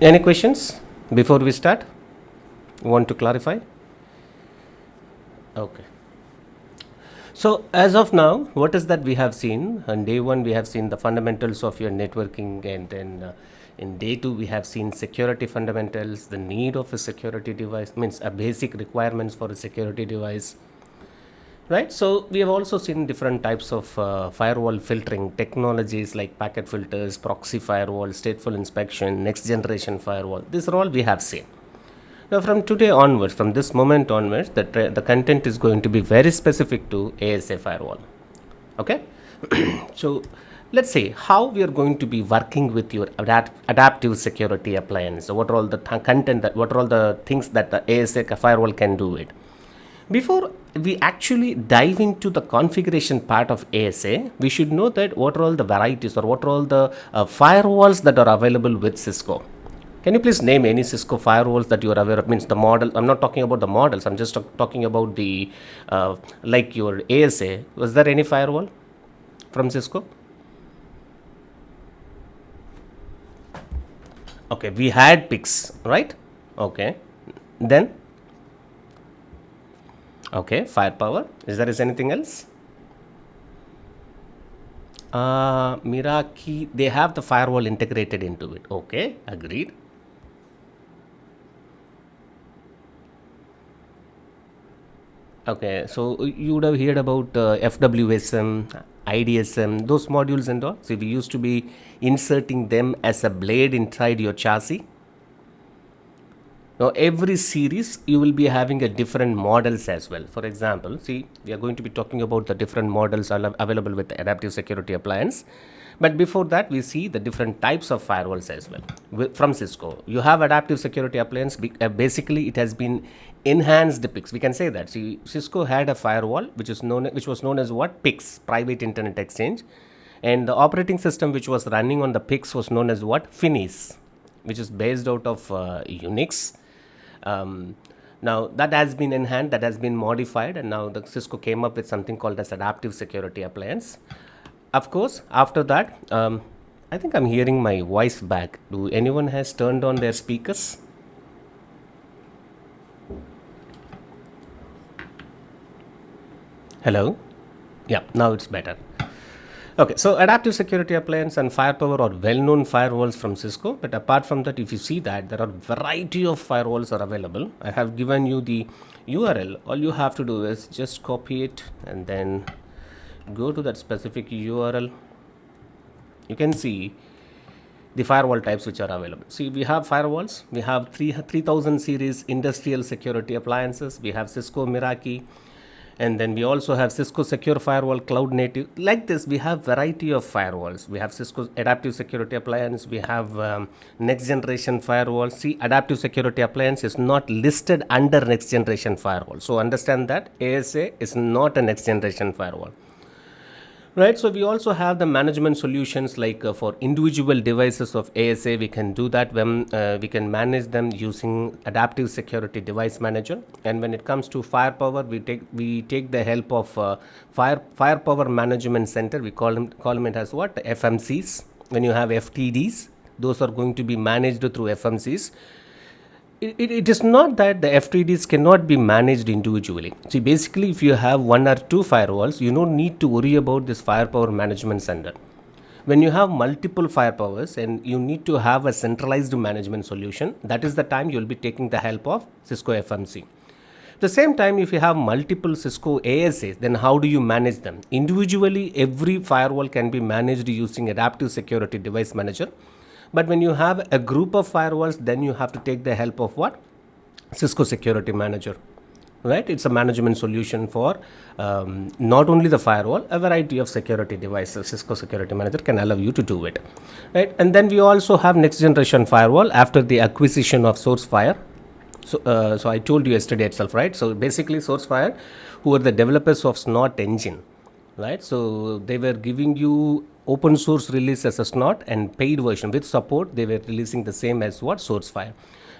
Any questions before we start? Want to clarify? Okay. So as of now, what is that we have seen? On day one, we have seen the fundamentals of your networking, and then in day two, we have seen security fundamentals, the need of a security device, means a basic requirements for a security device, right? So we have also seen different types of firewall filtering technologies like packet filters, proxy firewall, stateful inspection, next generation firewall. These are all we have seen. Now, from today onwards, from this moment onwards, the content is going to be very specific to ASA firewall. Okay, so let's say how we are going to be working with your adaptive security appliance. So what are all the content that what are all the things that the ASA firewall can do it. Before we actually dive into the configuration part of ASA, we should know that what are all the varieties or what are all the firewalls that are available with Cisco. Can you please name any Cisco firewalls that you are aware of? Means the model. I'm not talking about the models. I'm just talking about the like your ASA. Was there any firewall from Cisco? Okay, we had PIX, right? Okay, then okay, firepower. Is anything else? Meraki, they have the firewall integrated into it. Okay, agreed. Okay, so you would have heard about FWSM, IDSM, those modules and all. So we used to be inserting them as a blade inside your chassis. Now, every series you will be having a different models as well. For example, see, we are going to be talking about the different models available with the adaptive security appliance. But before that, we see the different types of firewalls as well from Cisco. You have adaptive security appliance. Basically, it has been enhanced PIX. We can say that. See, Cisco had a firewall which was known as what PIX, Private Internet Exchange, and the operating system which was running on the PIX was known as what Finis, which is based out of Unix. Now that has been enhanced, that has been modified, and now the Cisco came up with something called as adaptive security appliance. Of course, after that, I think I'm hearing my voice back. Do anyone has turned on their speakers? Hello? Yeah, now it's better. Okay, so adaptive security appliance and firepower are well-known firewalls from Cisco. But apart from that, if you see that there are variety of firewalls are available, I have given you the URL. All you have to do is just copy it and then go to that specific URL. You can see the firewall types which are available. See, we have firewalls. We have 3000 series industrial security appliances. We have Cisco Meraki, and then we also have Cisco Secure Firewall Cloud Native. Like this, we have variety of firewalls. We have Cisco Adaptive Security Appliance. We have Next Generation Firewall. See, Adaptive Security Appliance is not listed under Next Generation Firewall. So understand that ASA is not a Next Generation Firewall. Right, so we also have the management solutions like for individual devices of ASA. We can do that when we can manage them using Adaptive Security Device Manager. And when it comes to firepower, we take the help of Firepower Management Center. We call them it as what, FMCs. When you have FTDs, those are going to be managed through FMCs. It is not that the FTDs cannot be managed individually. See, basically, if you have one or two firewalls, you don't need to worry about this firepower management center. When you have multiple firepowers and you need to have a centralized management solution, that is the time you'll be taking the help of Cisco FMC. At the same time, if you have multiple Cisco ASAs, then how do you manage them? Individually, every firewall can be managed using Adaptive Security Device Manager. But when you have a group of firewalls, then you have to take the help of what? Cisco Security Manager. Right? It's a management solution for not only the firewall, a variety of security devices. Cisco Security Manager can allow you to do it. Right? And then we also have next generation firewall after the acquisition of SourceFire. So I told you yesterday itself, right? So basically, SourceFire, who are the developers of Snort engine, right? So they were giving you open source release as a Snort and paid version with support. They were releasing the same as what SourceFire.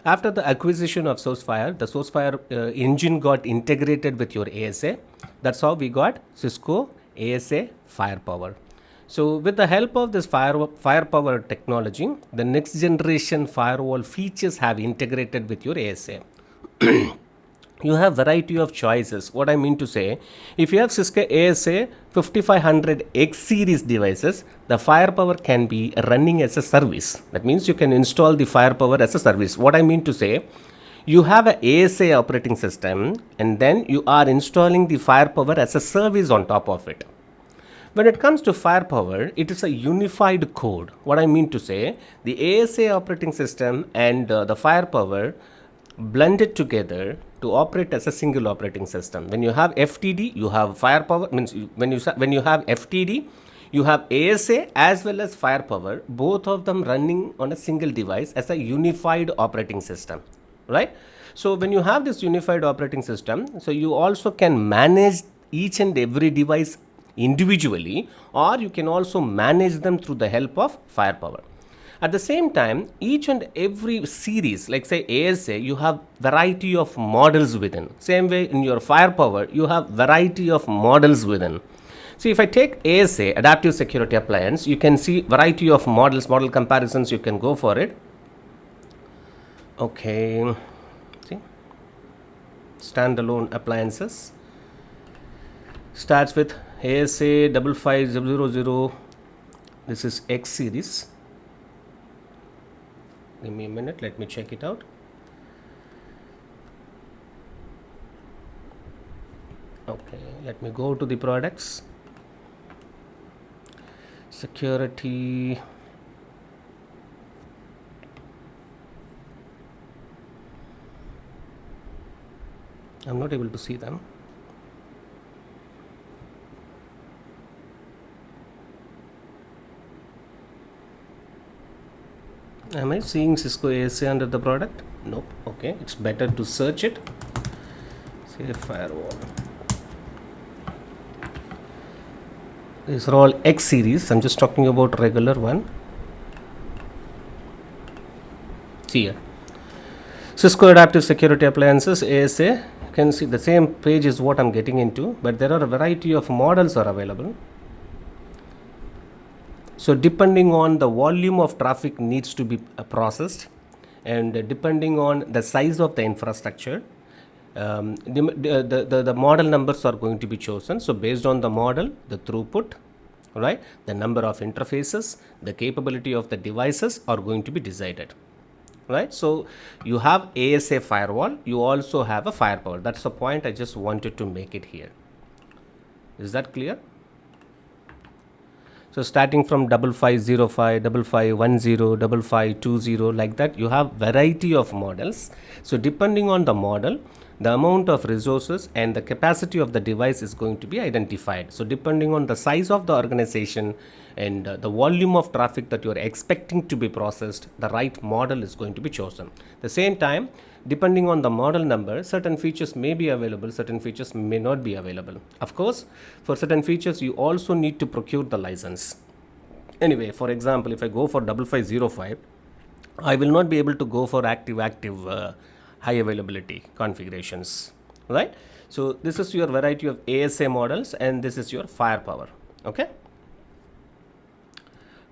After the acquisition of SourceFire, the SourceFire engine got integrated with your ASA. That's how we got Cisco ASA Firepower. So with the help of this firepower technology, the next generation firewall features have integrated with your ASA. You have variety of choices. What I mean to say, if you have Cisco ASA 5500 X series devices, the firepower can be running as a service. That means you can install the firepower as a service. What I mean to say, you have a ASA operating system and then you are installing the firepower as a service on top of it. When it comes to firepower, it is a unified code. What I mean to say, the ASA operating system and the firepower blended together to operate as a single operating system. When you have FTD, you have firepower. Means when you have FTD, you have ASA as well as firepower, both of them running on a single device as a unified operating system, right? So when you have this unified operating system, so you also can manage each and every device individually, or you can also manage them through the help of firepower. At the same time, each and every series, like say ASA, you have variety of models within. Same way in your firepower, you have variety of models within. See, if I take ASA, Adaptive Security Appliance, you can see variety of models, model comparisons, you can go for it. Okay, see, standalone appliances. Starts with ASA 55000. This is X series. Give me a minute, let me check it out. Okay, let me go to the products. Security. I'm not able to see them. Am I seeing Cisco ASA under the product? Nope. Okay, it's better to search it. Say firewall. These are all X series. I'm just talking about regular one. See here. Cisco Adaptive Security Appliances ASA. You can see the same page is what I'm getting into, but there are a variety of models are available. So depending on the volume of traffic needs to be processed, and depending on the size of the infrastructure, the model numbers are going to be chosen. So based on the model, the throughput, right, the number of interfaces, the capability of the devices are going to be decided, right? So you have ASA firewall, you also have a firepower. That's the point I just wanted to make it here. Is that clear? So starting from 5505, 5510, 5520, like that, you have variety of models. So depending on the model, the amount of resources and the capacity of the device is going to be identified. So depending on the size of the organization and the volume of traffic that you are expecting to be processed, the right model is going to be chosen. At the same time, depending on the model number, certain features may be available, certain features may not be available. Of course, for certain features, you also need to procure the license. Anyway, for example, if I go for 5505, I will not be able to go for active high availability configurations, right? So this is your variety of ASA models and this is your firepower, okay?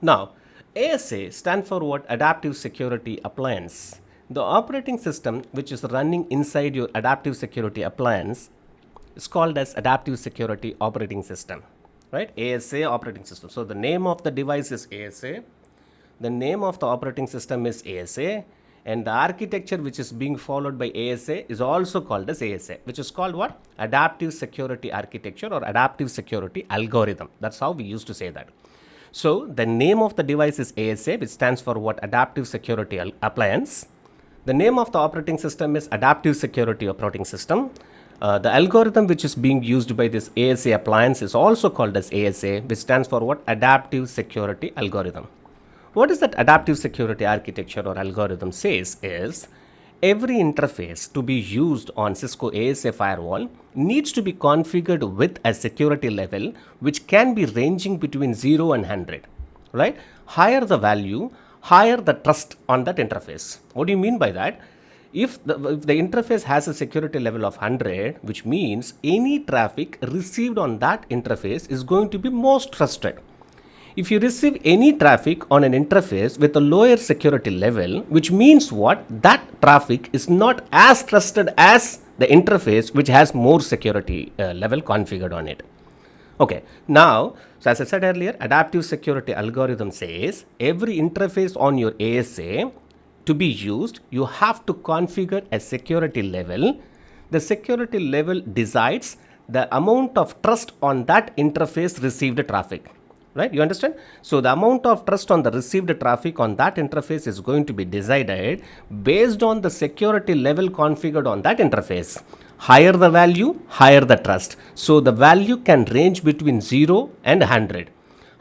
Now, ASA stands for what? Adaptive Security Appliance. The operating system which is running inside your Adaptive Security Appliance is called as Adaptive Security Operating System, right? ASA operating system. So the name of the device is ASA, the name of the operating system is ASA, and the architecture which is being followed by ASA is also called as ASA, which is called what? Adaptive Security Architecture or Adaptive Security Algorithm. That's how we used to say that. So the name of the device is ASA, which stands for what? Adaptive Security Appliance. The name of the operating system is Adaptive Security Operating System. The algorithm which is being used by this ASA appliance is also called as ASA, which stands for what? Adaptive Security Algorithm. What is that Adaptive Security Architecture or algorithm says is, every interface to be used on Cisco ASA firewall needs to be configured with a security level which can be ranging between 0 and 100, right? Higher the value, higher the trust on that interface. What do you mean by that? If the interface has a security level of 100, which means any traffic received on that interface is going to be most trusted. If you receive any traffic on an interface with a lower security level, which means what? That traffic is not as trusted as the interface which has more security level configured on it. Okay, now, so as I said earlier, adaptive security algorithm says every interface on your ASA to be used, you have to configure a security level. The security level decides the amount of trust on that interface received traffic. Right, you understand? So the amount of trust on the received traffic on that interface is going to be decided based on the security level configured on that interface. Higher the value, higher the trust. So the value can range between 0 and 100.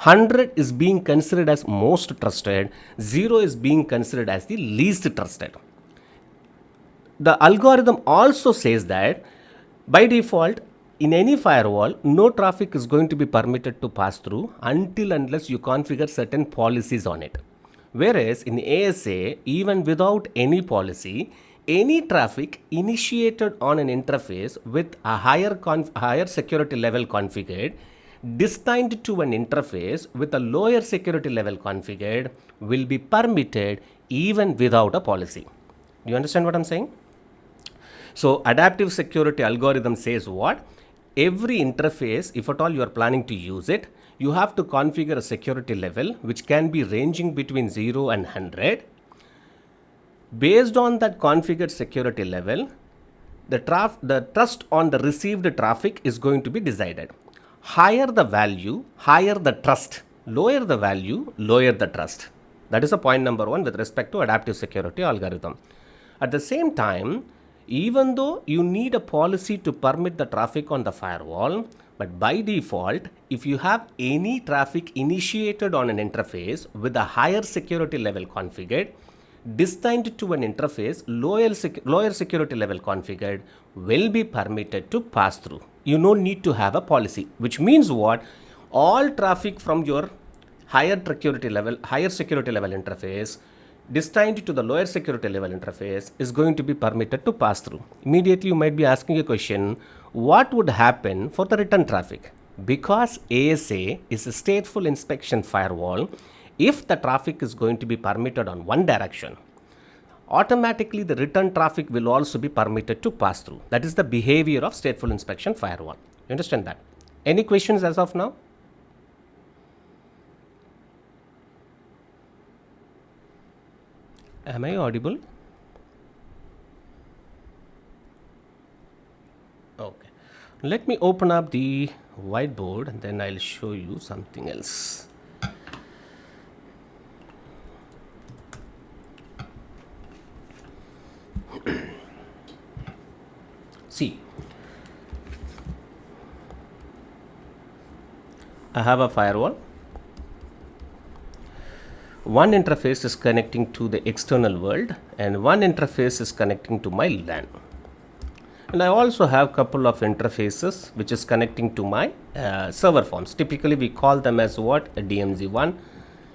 100 is being considered as most trusted, 0 is being considered as the least trusted. The algorithm also says that by default, in any firewall, no traffic is going to be permitted to pass through unless you configure certain policies on it. Whereas in ASA, even without any policy, any traffic initiated on an interface with a higher security level configured, destined to an interface with a lower security level configured, will be permitted even without a policy. Do you understand what I'm saying? So adaptive security algorithm says what? Every interface, if at all you are planning to use it, you have to configure a security level which can be ranging between 0 and 100. Based on that configured security level, the trust on the received traffic is going to be decided. Higher the value, higher the trust. Lower the value, lower the trust. That is a point number 1 with respect to adaptive security algorithm. At the same time, even though you need a policy to permit the traffic on the firewall, but by default, if you have any traffic initiated on an interface with a higher security level configured, destined to an interface lower security level configured, will be permitted to pass through. You don't need to have a policy, which means what? All traffic from your higher security level interface destined to the lower security level interface is going to be permitted to pass through. Immediately you might be asking a question, what would happen for the return traffic? Because ASA is a stateful inspection firewall, if the traffic is going to be permitted on one direction, automatically the return traffic will also be permitted to pass through. That is the behavior of stateful inspection firewall. You understand that? Any questions as of now? Am I audible? Okay. Let me open up the whiteboard and then I'll show you something else. See, I have a firewall. One interface is connecting to the external world and one interface is connecting to my LAN. And I also have couple of interfaces which is connecting to my server farms. Typically we call them as what? A DMZ1.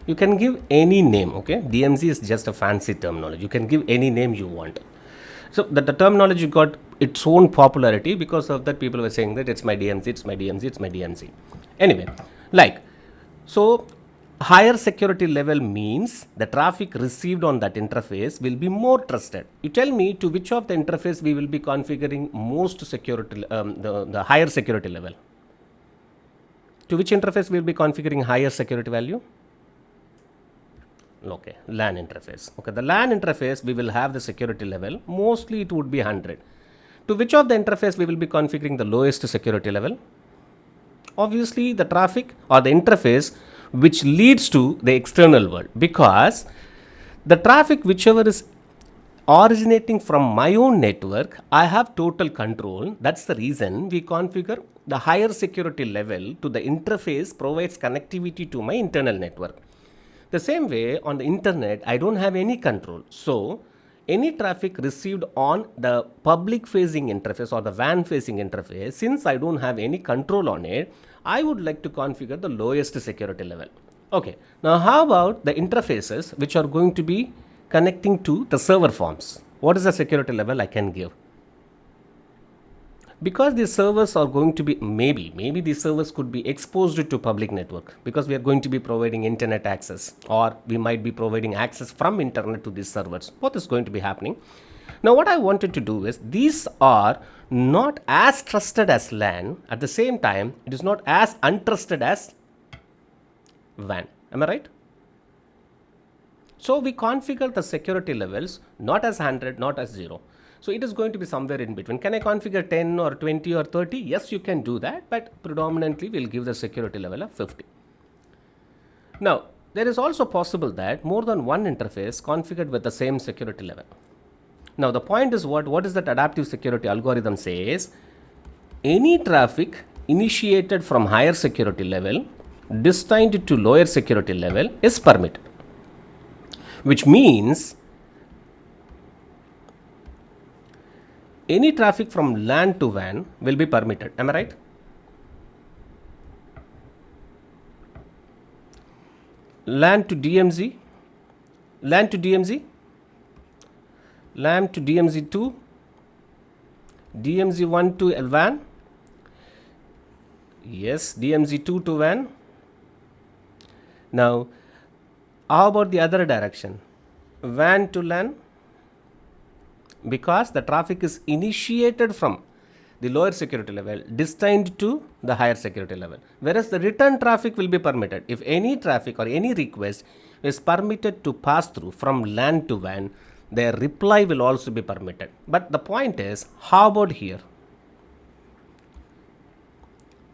You can give any name, okay? DMZ is just a fancy terminology. You can give any name you want. So the terminology got its own popularity. Because of that, people were saying that it's my DMZ, it's my DMZ, it's my DMZ. Anyway, so higher security level means the traffic received on that interface will be more trusted. You tell me to which of the interface we will be configuring most security, the higher security level. To which interface we will be configuring higher security value? Okay, LAN interface. Okay, the LAN interface we will have the security level. Mostly it would be 100. To which of the interface we will be configuring the lowest security level? Obviously the traffic or the interface which leads to the external world, because the traffic whichever is originating from my own network, I have total control. That's the reason we configure the higher security level to the interface provides connectivity to my internal network. The same way on the internet, I don't have any control. So any traffic received on the public facing interface or the WAN facing interface, since I don't have any control on it, I would like to configure the lowest security level. Okay, now how about the interfaces which are going to be connecting to the server farms? What is the security level I can give? because these servers are going to be, maybe these servers could be exposed to public network, because we are going to be providing internet access, or we might be providing access from internet to these servers. Both is going to be happening. Now what I wanted to do is, these are not as trusted as LAN. At the same time, it is not as untrusted as WAN. Am I right? So we configure the security levels not as 100, not as 0. So it is going to be somewhere in between. Can I configure 10 or 20 or 30? Yes, you can do that, but predominantly we'll give the security level of 50. Now, there is also possible that more than one interface configured with the same security level. Now, the point is what is that adaptive security algorithm says? Any traffic initiated from higher security level destined to lower security level is permitted, which means any traffic from LAN to WAN will be permitted. Am I right? LAN to DMZ, LAN to DMZ, LAN to DMZ2, DMZ1 to WAN, yes, DMZ2 to WAN. Now, how about the other direction? WAN to LAN, because the traffic is initiated from the lower security level destined to the higher security level, whereas the return traffic will be permitted. If any traffic or any request is permitted to pass through from LAN to WAN, their reply will also be permitted. But the point is, how about here?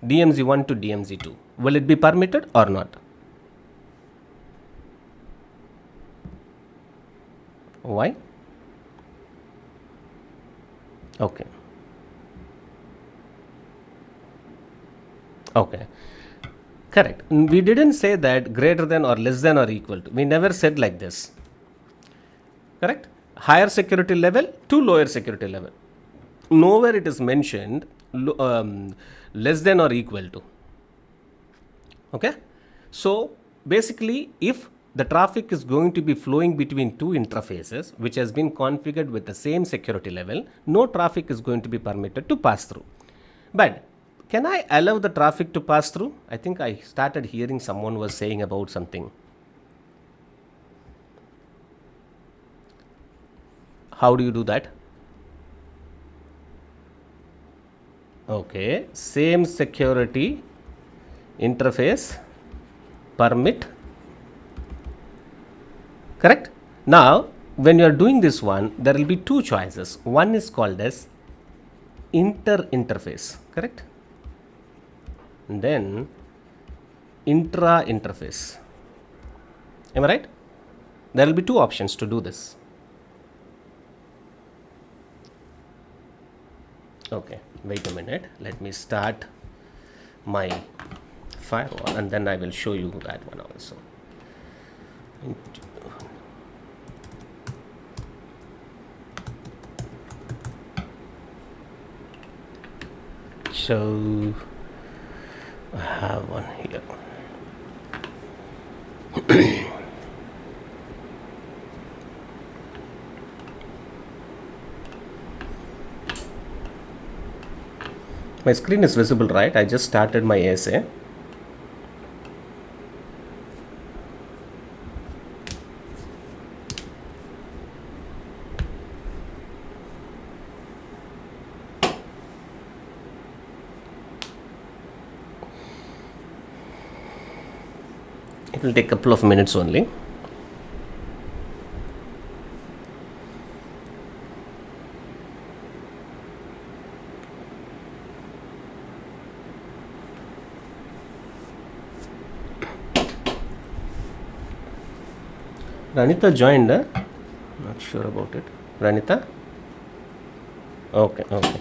DMZ1 to DMZ2, will it be permitted or not? Why? Okay. Okay. Correct. We didn't say that greater than or less than or equal to. We never said like this. Correct? Higher security level to lower security level. Nowhere it is mentioned less than or equal to. Okay? So, basically, if the traffic is going to be flowing between two interfaces which has been configured with the same security level, no traffic is going to be permitted to pass through. But can I allow the traffic to pass through? I think I started hearing someone was saying about something. How do you do that? Okay, same security interface permit. Correct? Now, when you are doing this one, there will be two choices. One is called as inter-interface, correct? And then intra-interface. Am I right? There will be two options to do this. Okay, wait a minute. Let me start my firewall and then I will show you that one also. So I have one here. My screen is visible, right? I just started my essay. It will take a couple of minutes only. Ranita joined, huh? Not sure about it. Ranita? Okay, okay.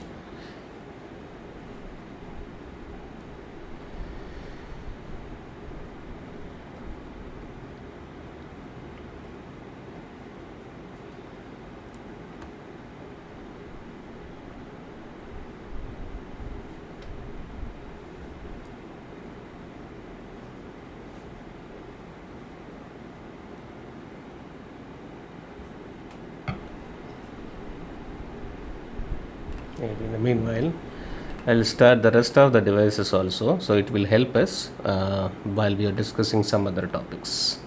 Maybe in the meanwhile, I'll start the rest of the devices also, so it will help us while we are discussing some other topics.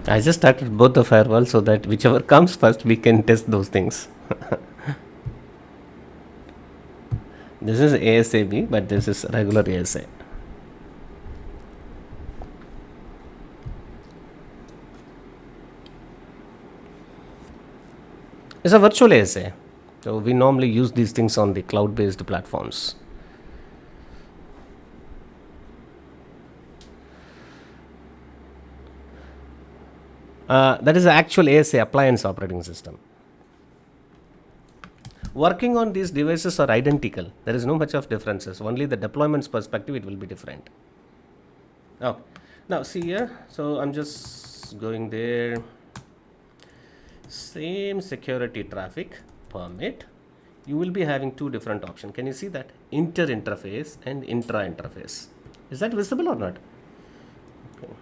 I just started both the firewalls so that whichever comes first, we can test those things. This is ASAB, but this is regular ASA. It's a virtual ASA. So we normally use these things on the cloud-based platforms. That is the actual ASA appliance operating system. Working on these devices are identical. There is no much of differences. Only the deployments perspective it will be different. Okay. Now see here. So I'm just going there. Same security traffic permit. You will be having two different options. Can you see that? Inter interface and intra interface. Is that visible or not? Okay.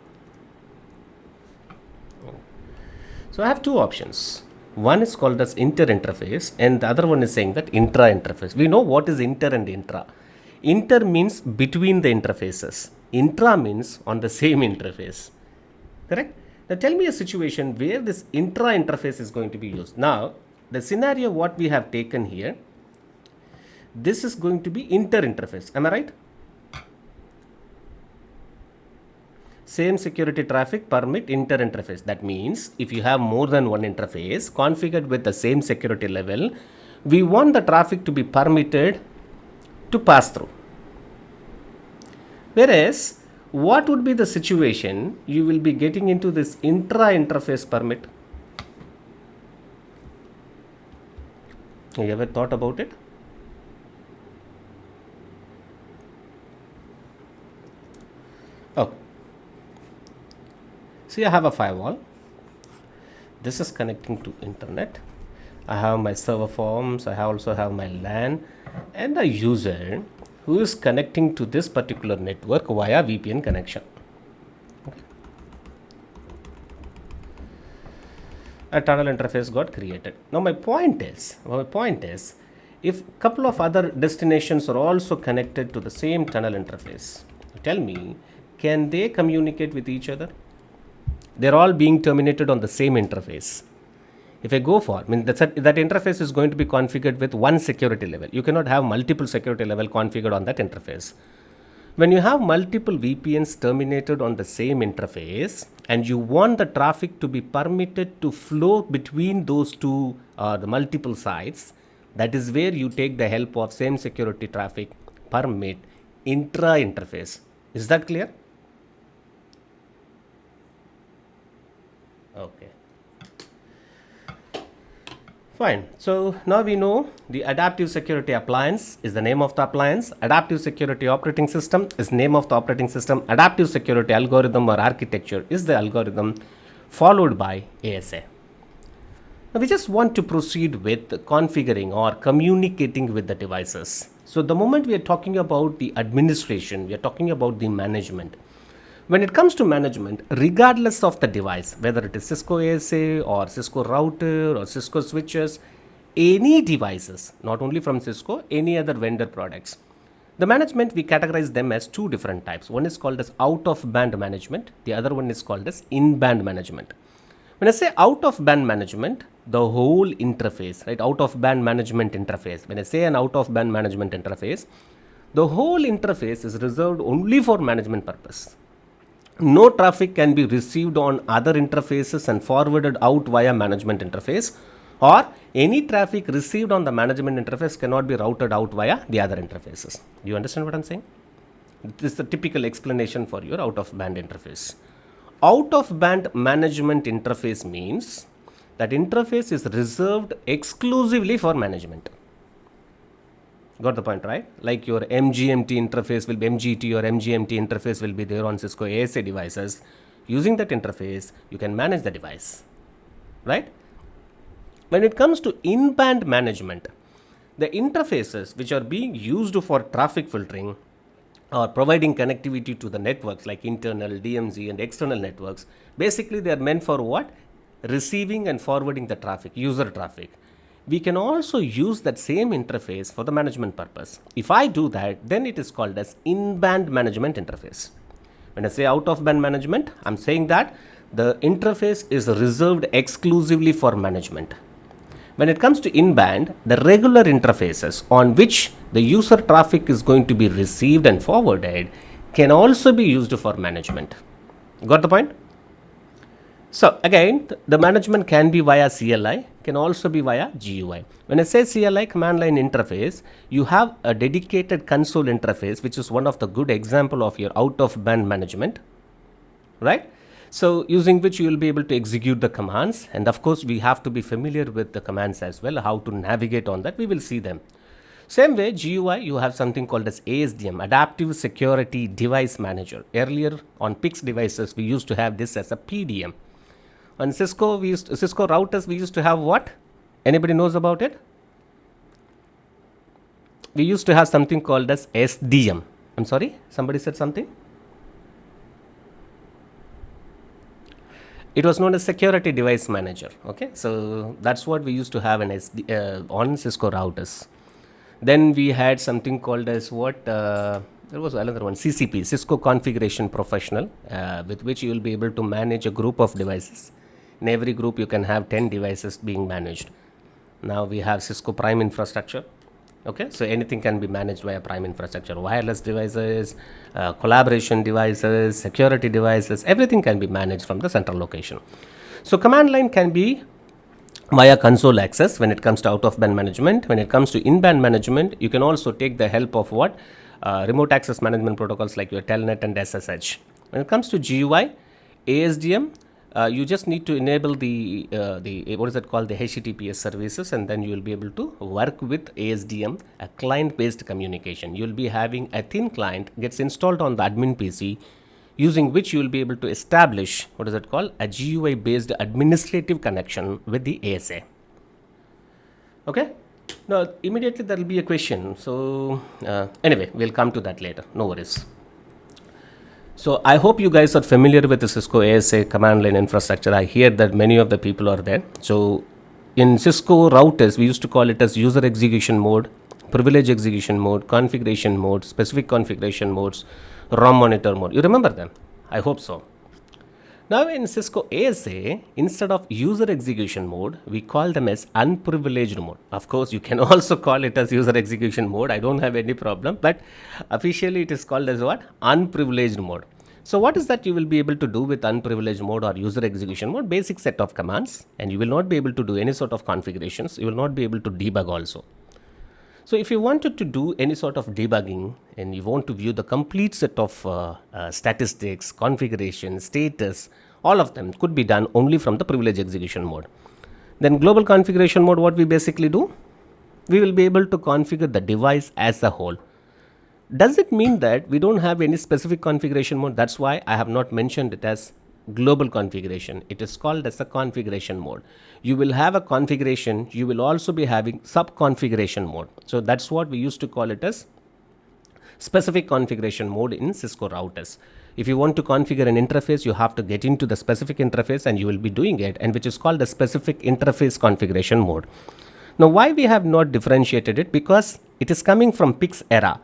So I have two options. One is called as inter interface and the other one is saying that intra interface. We know what is inter and intra. Inter means between the interfaces. Intra means on the same interface. Correct? Now tell me a situation where this intra interface is going to be used. Now the scenario what we have taken here, this is going to be inter interface. Am I right? Same security traffic permit inter interface. That means if you have more than one interface configured with the same security level, we want the traffic to be permitted to pass through. Whereas what would be the situation you will be getting into this intra interface permit? You ever thought about it? Oh, see, I have a firewall. This is connecting to internet. I have my server forms. I also have my LAN and a user who is connecting to this particular network via VPN connection. Okay. A tunnel interface got created. Now my point is, if a couple of other destinations are also connected to the same tunnel interface, tell me, can they communicate with each other? They're all being terminated on the same interface. If I go for, that interface is going to be configured with one security level. You cannot have multiple security level configured on that interface. When you have multiple VPNs terminated on the same interface and you want the traffic to be permitted to flow between those two the multiple sites, that is where you take the help of same security traffic permit intra interface. Is that clear? Okay. Fine. So now we know the adaptive security appliance is the name of the appliance. Adaptive security operating system is name of the operating system. Adaptive security algorithm or architecture is the algorithm followed by ASA. Now we just want to proceed with configuring or communicating with the devices. So the moment we are talking about the administration, we are talking about the management. When it comes to management, regardless of the device, whether it is Cisco ASA or Cisco router or Cisco switches, any devices, not only from Cisco, any other vendor products, the management, we categorize them as two different types. One is called as out of band management. The other one is called as in band management. When I say out of band management, the whole interface, right? Out of band management interface. When I say an out of band management interface, the whole interface is reserved only for management purpose. No traffic can be received on other interfaces and forwarded out via management interface, or any traffic received on the management interface cannot be routed out via the other interfaces. Do you understand what I'm saying? This is the typical explanation for your out of band interface. Out of band management interface means that interface is reserved exclusively for management. Got the point, right? Like your MGMT interface will be MGT or MGMT interface will be there on Cisco ASA devices. Using that interface, you can manage the device, right? When it comes to in-band management, the interfaces which are being used for traffic filtering or providing connectivity to the networks like internal, DMZ and external networks, basically they are meant for what? Receiving and forwarding the traffic, user traffic. We can also use that same interface for the management purpose. If I do that, then it is called as in-band management interface. When I say out-of-band management, I'm saying that the interface is reserved exclusively for management. When it comes to in-band, the regular interfaces on which the user traffic is going to be received and forwarded can also be used for management. Got the point? So again, the management can be via CLI, can also be via GUI. When I say CLI, command line interface, you have a dedicated console interface, which is one of the good example of your out-of-band management, right? So using which you will be able to execute the commands, and of course we have to be familiar with the commands as well, how to navigate on that, we will see them. Same way, GUI, you have something called as ASDM, Adaptive Security Device Manager. Earlier on PIX devices, we used to have this as a PDM. On Cisco routers, we used to have what? Anybody knows about it? We used to have something called as SDM. I'm sorry, somebody said something? It was known as Security Device Manager. Okay, so that's what we used to have on Cisco routers. Then we had something called as what? There was another one, CCP, Cisco Configuration Professional, with which you will be able to manage a group of devices. In every group, you can have 10 devices being managed. Now we have Cisco Prime Infrastructure. Okay, so anything can be managed via Prime Infrastructure. Wireless devices, collaboration devices, security devices, everything can be managed from the central location. So command line can be via console access when it comes to out-of-band management. When it comes to in-band management, you can also take the help of what? Remote access management protocols like your Telnet and SSH. When it comes to GUI, ASDM, you just need to enable the what is it called, the HTTPS services, and then you will be able to work with ASDM, a client-based communication. You will be having a thin client gets installed on the admin PC, using which you will be able to establish what is it called, a GUI-based administrative connection with the ASA. Okay. Now immediately there will be a question. So anyway, we'll come to that later. No worries. So I hope you guys are familiar with the Cisco ASA command line infrastructure. I hear that many of the people are there. So in Cisco routers, we used to call it as user execution mode, privilege execution mode, configuration mode, specific configuration modes, ROM monitor mode. You remember them? I hope so. Now in Cisco ASA, instead of user execution mode, we call them as unprivileged mode. Of course, you can also call it as user execution mode. I don't have any problem, but officially it is called as what? Unprivileged mode. So what is that you will be able to do with unprivileged mode or user execution mode? Basic set of commands, and you will not be able to do any sort of configurations. You will not be able to debug also. So if you wanted to do any sort of debugging and you want to view the complete set of statistics, configuration, status, all of them could be done only from the privilege execution mode. Then global configuration mode, what we basically do? We will be able to configure the device as a whole. Does it mean that we don't have any specific configuration mode? That's why I have not mentioned it as global configuration. It is called as a configuration mode. You will have a configuration, you will also be having sub configuration mode. So that's what we used to call it as specific configuration mode in Cisco routers. If you want to configure an interface, you have to get into the specific interface and you will be doing it, and which is called the specific interface configuration mode. Now why we have not differentiated it? Because it is coming from PIX era.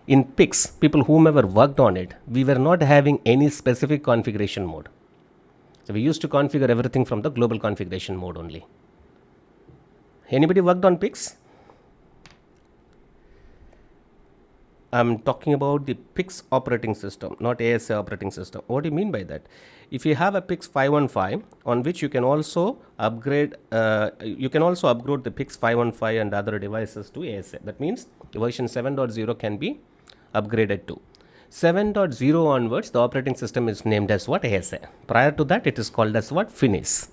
In PIX, people whomever worked on it, we were not having any specific configuration mode. So we used to configure everything from the global configuration mode only. Anybody worked on PIX? I'm talking about the PIX operating system, not ASA operating system. What do you mean by that? If you have a PIX 515 on which you can also upgrade, upgrade the PIX 515 and other devices to ASA. That means version 7.0 can be upgraded to. 7.0 onwards, the operating system is named as what? ASA. Prior to that, it is called as what? Finis.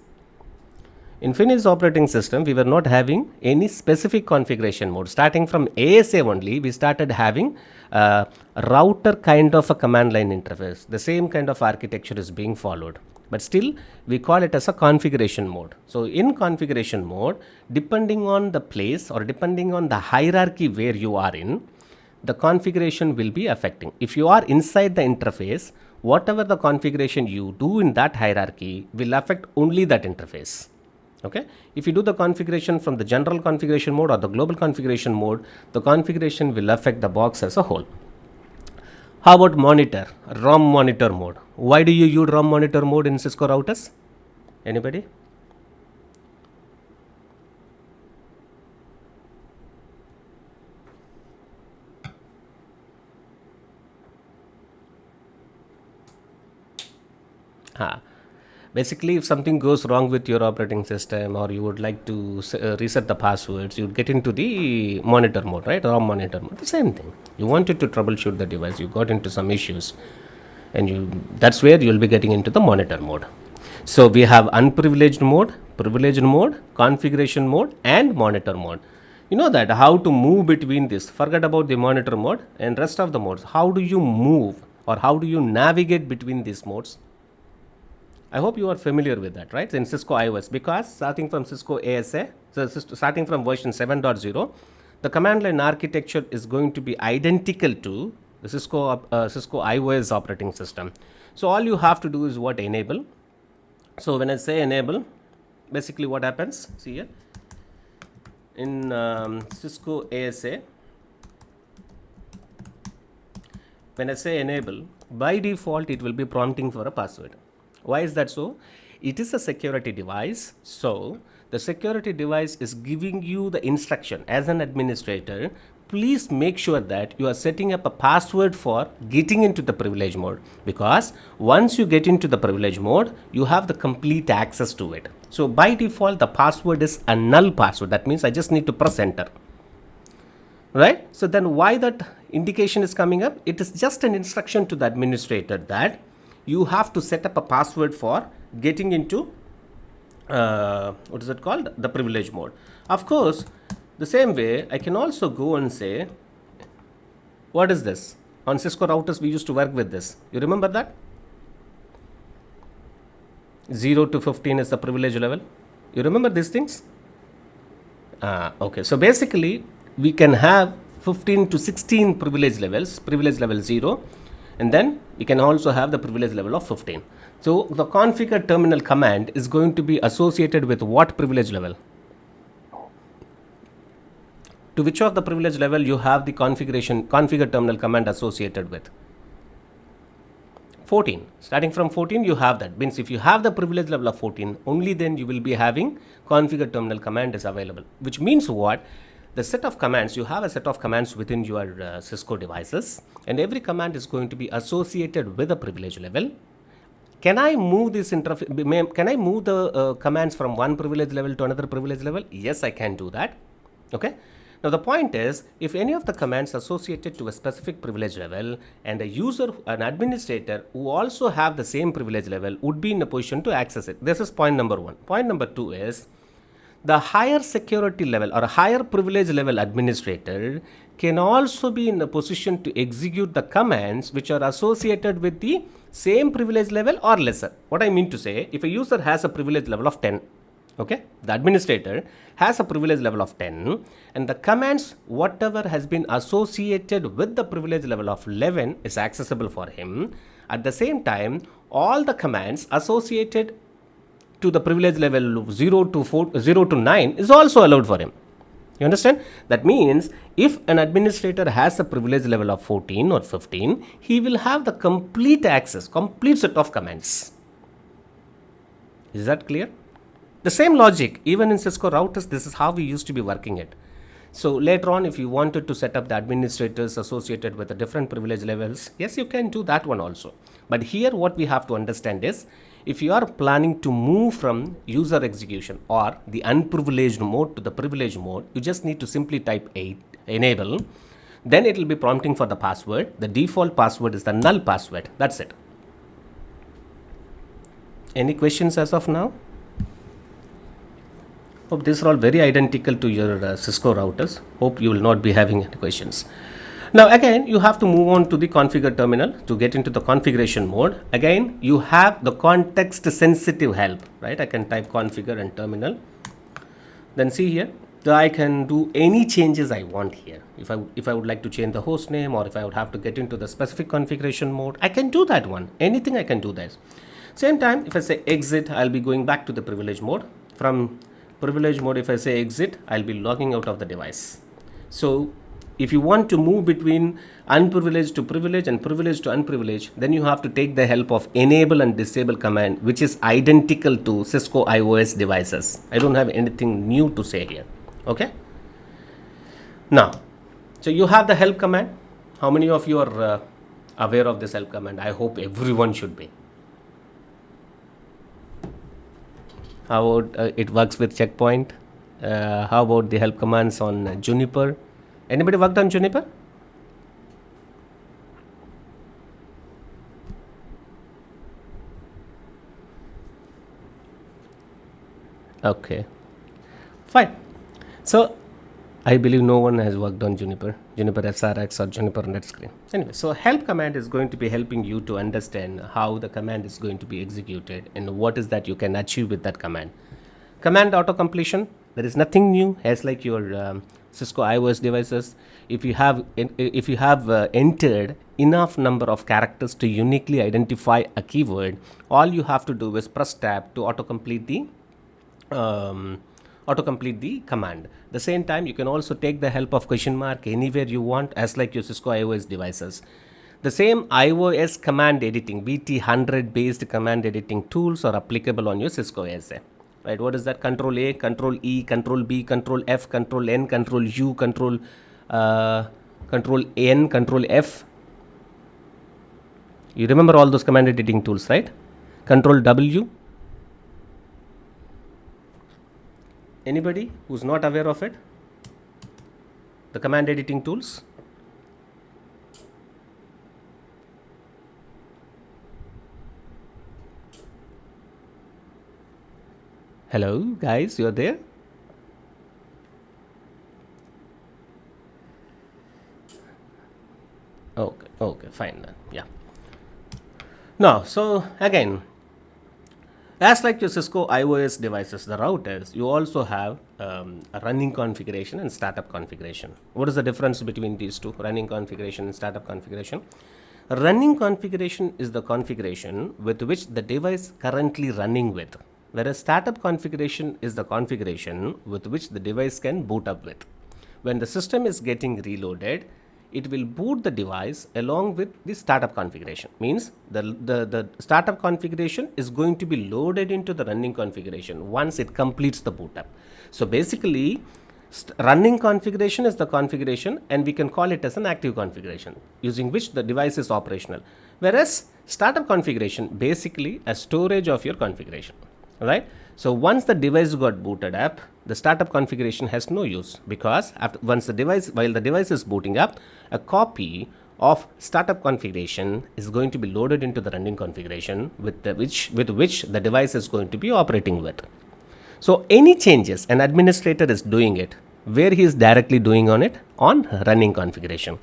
In Finis operating system, we were not having any specific configuration mode. Starting from ASA only, we started having a router kind of a command line interface. The same kind of architecture is being followed. But still, we call it as a configuration mode. So, in configuration mode, depending on the place or depending on the hierarchy where you are in, the configuration will be affecting. If you are inside the interface, whatever the configuration you do in that hierarchy will affect only that interface. Okay. If you do the configuration from the general configuration mode or the global configuration mode, the configuration will affect the box as a whole. How about monitor, ROM monitor mode? Why do you use ROM monitor mode in Cisco routers? Anybody? Basically, if something goes wrong with your operating system or you would like to reset the passwords, you would get into the monitor mode, right? ROM monitor mode. The same thing. You wanted to troubleshoot the device, you got into some issues, and that's where you'll be getting into the monitor mode. So we have unprivileged mode, privileged mode, configuration mode, and monitor mode. You know that how to move between this. Forget about the monitor mode and rest of the modes. How do you move or how do you navigate between these modes? I hope you are familiar with that, right? In Cisco IOS, because starting from Cisco ASA, so starting from version 7.0, the command line architecture is going to be identical to the Cisco IOS operating system. So all you have to do is what? Enable. So when I say enable, basically what happens? See here in Cisco ASA. When I say enable, by default it will be prompting for a password. Why is that so? It is a security device. So the security device is giving you the instruction as an administrator. Please make sure that you are setting up a password for getting into the privilege mode, because once you get into the privilege mode, you have the complete access to it. So by default, the password is a null password. That means I just need to press enter. Right? So then why that indication is coming up? It is just an instruction to the administrator that you have to set up a password for getting into what is it called? The privilege mode. Of course, the same way I can also go and say, what is this? On Cisco routers we used to work with this. You remember that? 0 to 15 is the privilege level. You remember these things? Okay. So basically we can have 15 to 16 privilege levels, privilege level 0, and then we can also have the privilege level of 15. So the configure terminal command is going to be associated with what privilege level? To which of the privilege level you have the configure terminal command associated with? 14. Starting from 14 you have that. Means if you have the privilege level of 14, only then you will be having configure terminal command is available. Which means what? The set of commands, you have a set of commands within your Cisco devices, and every command is going to be associated with a privilege level. Can I move this interface? Can I move the commands from one privilege level to another privilege level? Yes, I can do that. Okay. Now the point is, if any of the commands associated to a specific privilege level and a user, an administrator who also have the same privilege level would be in a position to access it. This is point number one. Point number two is, the higher security level or a higher privilege level administrator can also be in a position to execute the commands which are associated with the same privilege level or lesser. What I mean to say, if a user has a privilege level of 10, okay, the administrator has a privilege level of 10, and the commands whatever has been associated with the privilege level of 11 is accessible for him. At the same time, all the commands associated to the privilege level 0 to 9 is also allowed for him. You understand? That means if an administrator has a privilege level of 14 or 15, he will have the complete access, complete set of commands. Is that clear? The same logic, even in Cisco routers, this is how we used to be working it. So later on, if you wanted to set up the administrators associated with the different privilege levels, yes, you can do that one also. But here what we have to understand is, if you are planning to move from user execution or the unprivileged mode to the privileged mode, you just need to simply type enable. Then it will be prompting for the password. The default password is the null password. That's it. Any questions as of now? Hope these are all very identical to your Cisco routers. Hope you will not be having any questions. Now again, you have to move on to the configure terminal to get into the configuration mode. Again, you have the context sensitive help, right? I can type configure and terminal. Then see here, I can do any changes I want here. If I would like to change the host name, or if I would have to get into the specific configuration mode, I can do that one. Anything I can do this. Same time, if I say exit, I'll be going back to the privilege mode. From privilege mode, if I say exit, I'll be logging out of the device. So if you want to move between unprivileged to privilege and privileged to unprivileged, then you have to take the help of enable and disable command, which is identical to Cisco IOS devices. I don't have anything new to say here. Okay. Now, so you have the help command. How many of you are aware of this help command? I hope everyone should be. How about it works with checkpoint? How about the help commands on Juniper? Anybody worked on Juniper? Okay, fine. So I believe no one has worked on Juniper SRX or Juniper NetScreen. Anyway, so help command is going to be helping you to understand how the command is going to be executed and what is that you can achieve with that command. Command auto completion, there is nothing new as like your Cisco iOS devices. If you have entered enough number of characters to uniquely identify a keyword, all you have to do is press tab to autocomplete the command. The same time, you can also take the help of question mark anywhere you want, as like your Cisco iOS devices. The same iOS command editing, BT100 based command editing tools are applicable on your Cisco ASA. Right? What is that? Control A, Control E, Control B, Control F, Control N, Control U, Control N, Control F. You remember all those command editing tools, right? Control W. Anybody who's not aware of it? The command editing tools? Hello, guys, you're there? Okay, fine then. Yeah. Now, so again, as like your Cisco iOS devices, the routers, you also have a running configuration and startup configuration. What is the difference between these two, running configuration and startup configuration? Running configuration is the configuration with which the device currently running with, whereas startup configuration is the configuration with which the device can boot up with. When the system is getting reloaded, it will boot the device along with the startup configuration. Means the startup configuration is going to be loaded into the running configuration once it completes the boot up. So basically, running configuration is the configuration, and we can call it as an active configuration using which the device is operational. Whereas startup configuration basically a storage of your configuration, right? So once the device got booted up, the startup configuration has no use, because while the device is booting up, a copy of startup configuration is going to be loaded into the running configuration with which the device is going to be operating with. So any changes an administrator is doing it, where he is directly doing on it, on running configuration.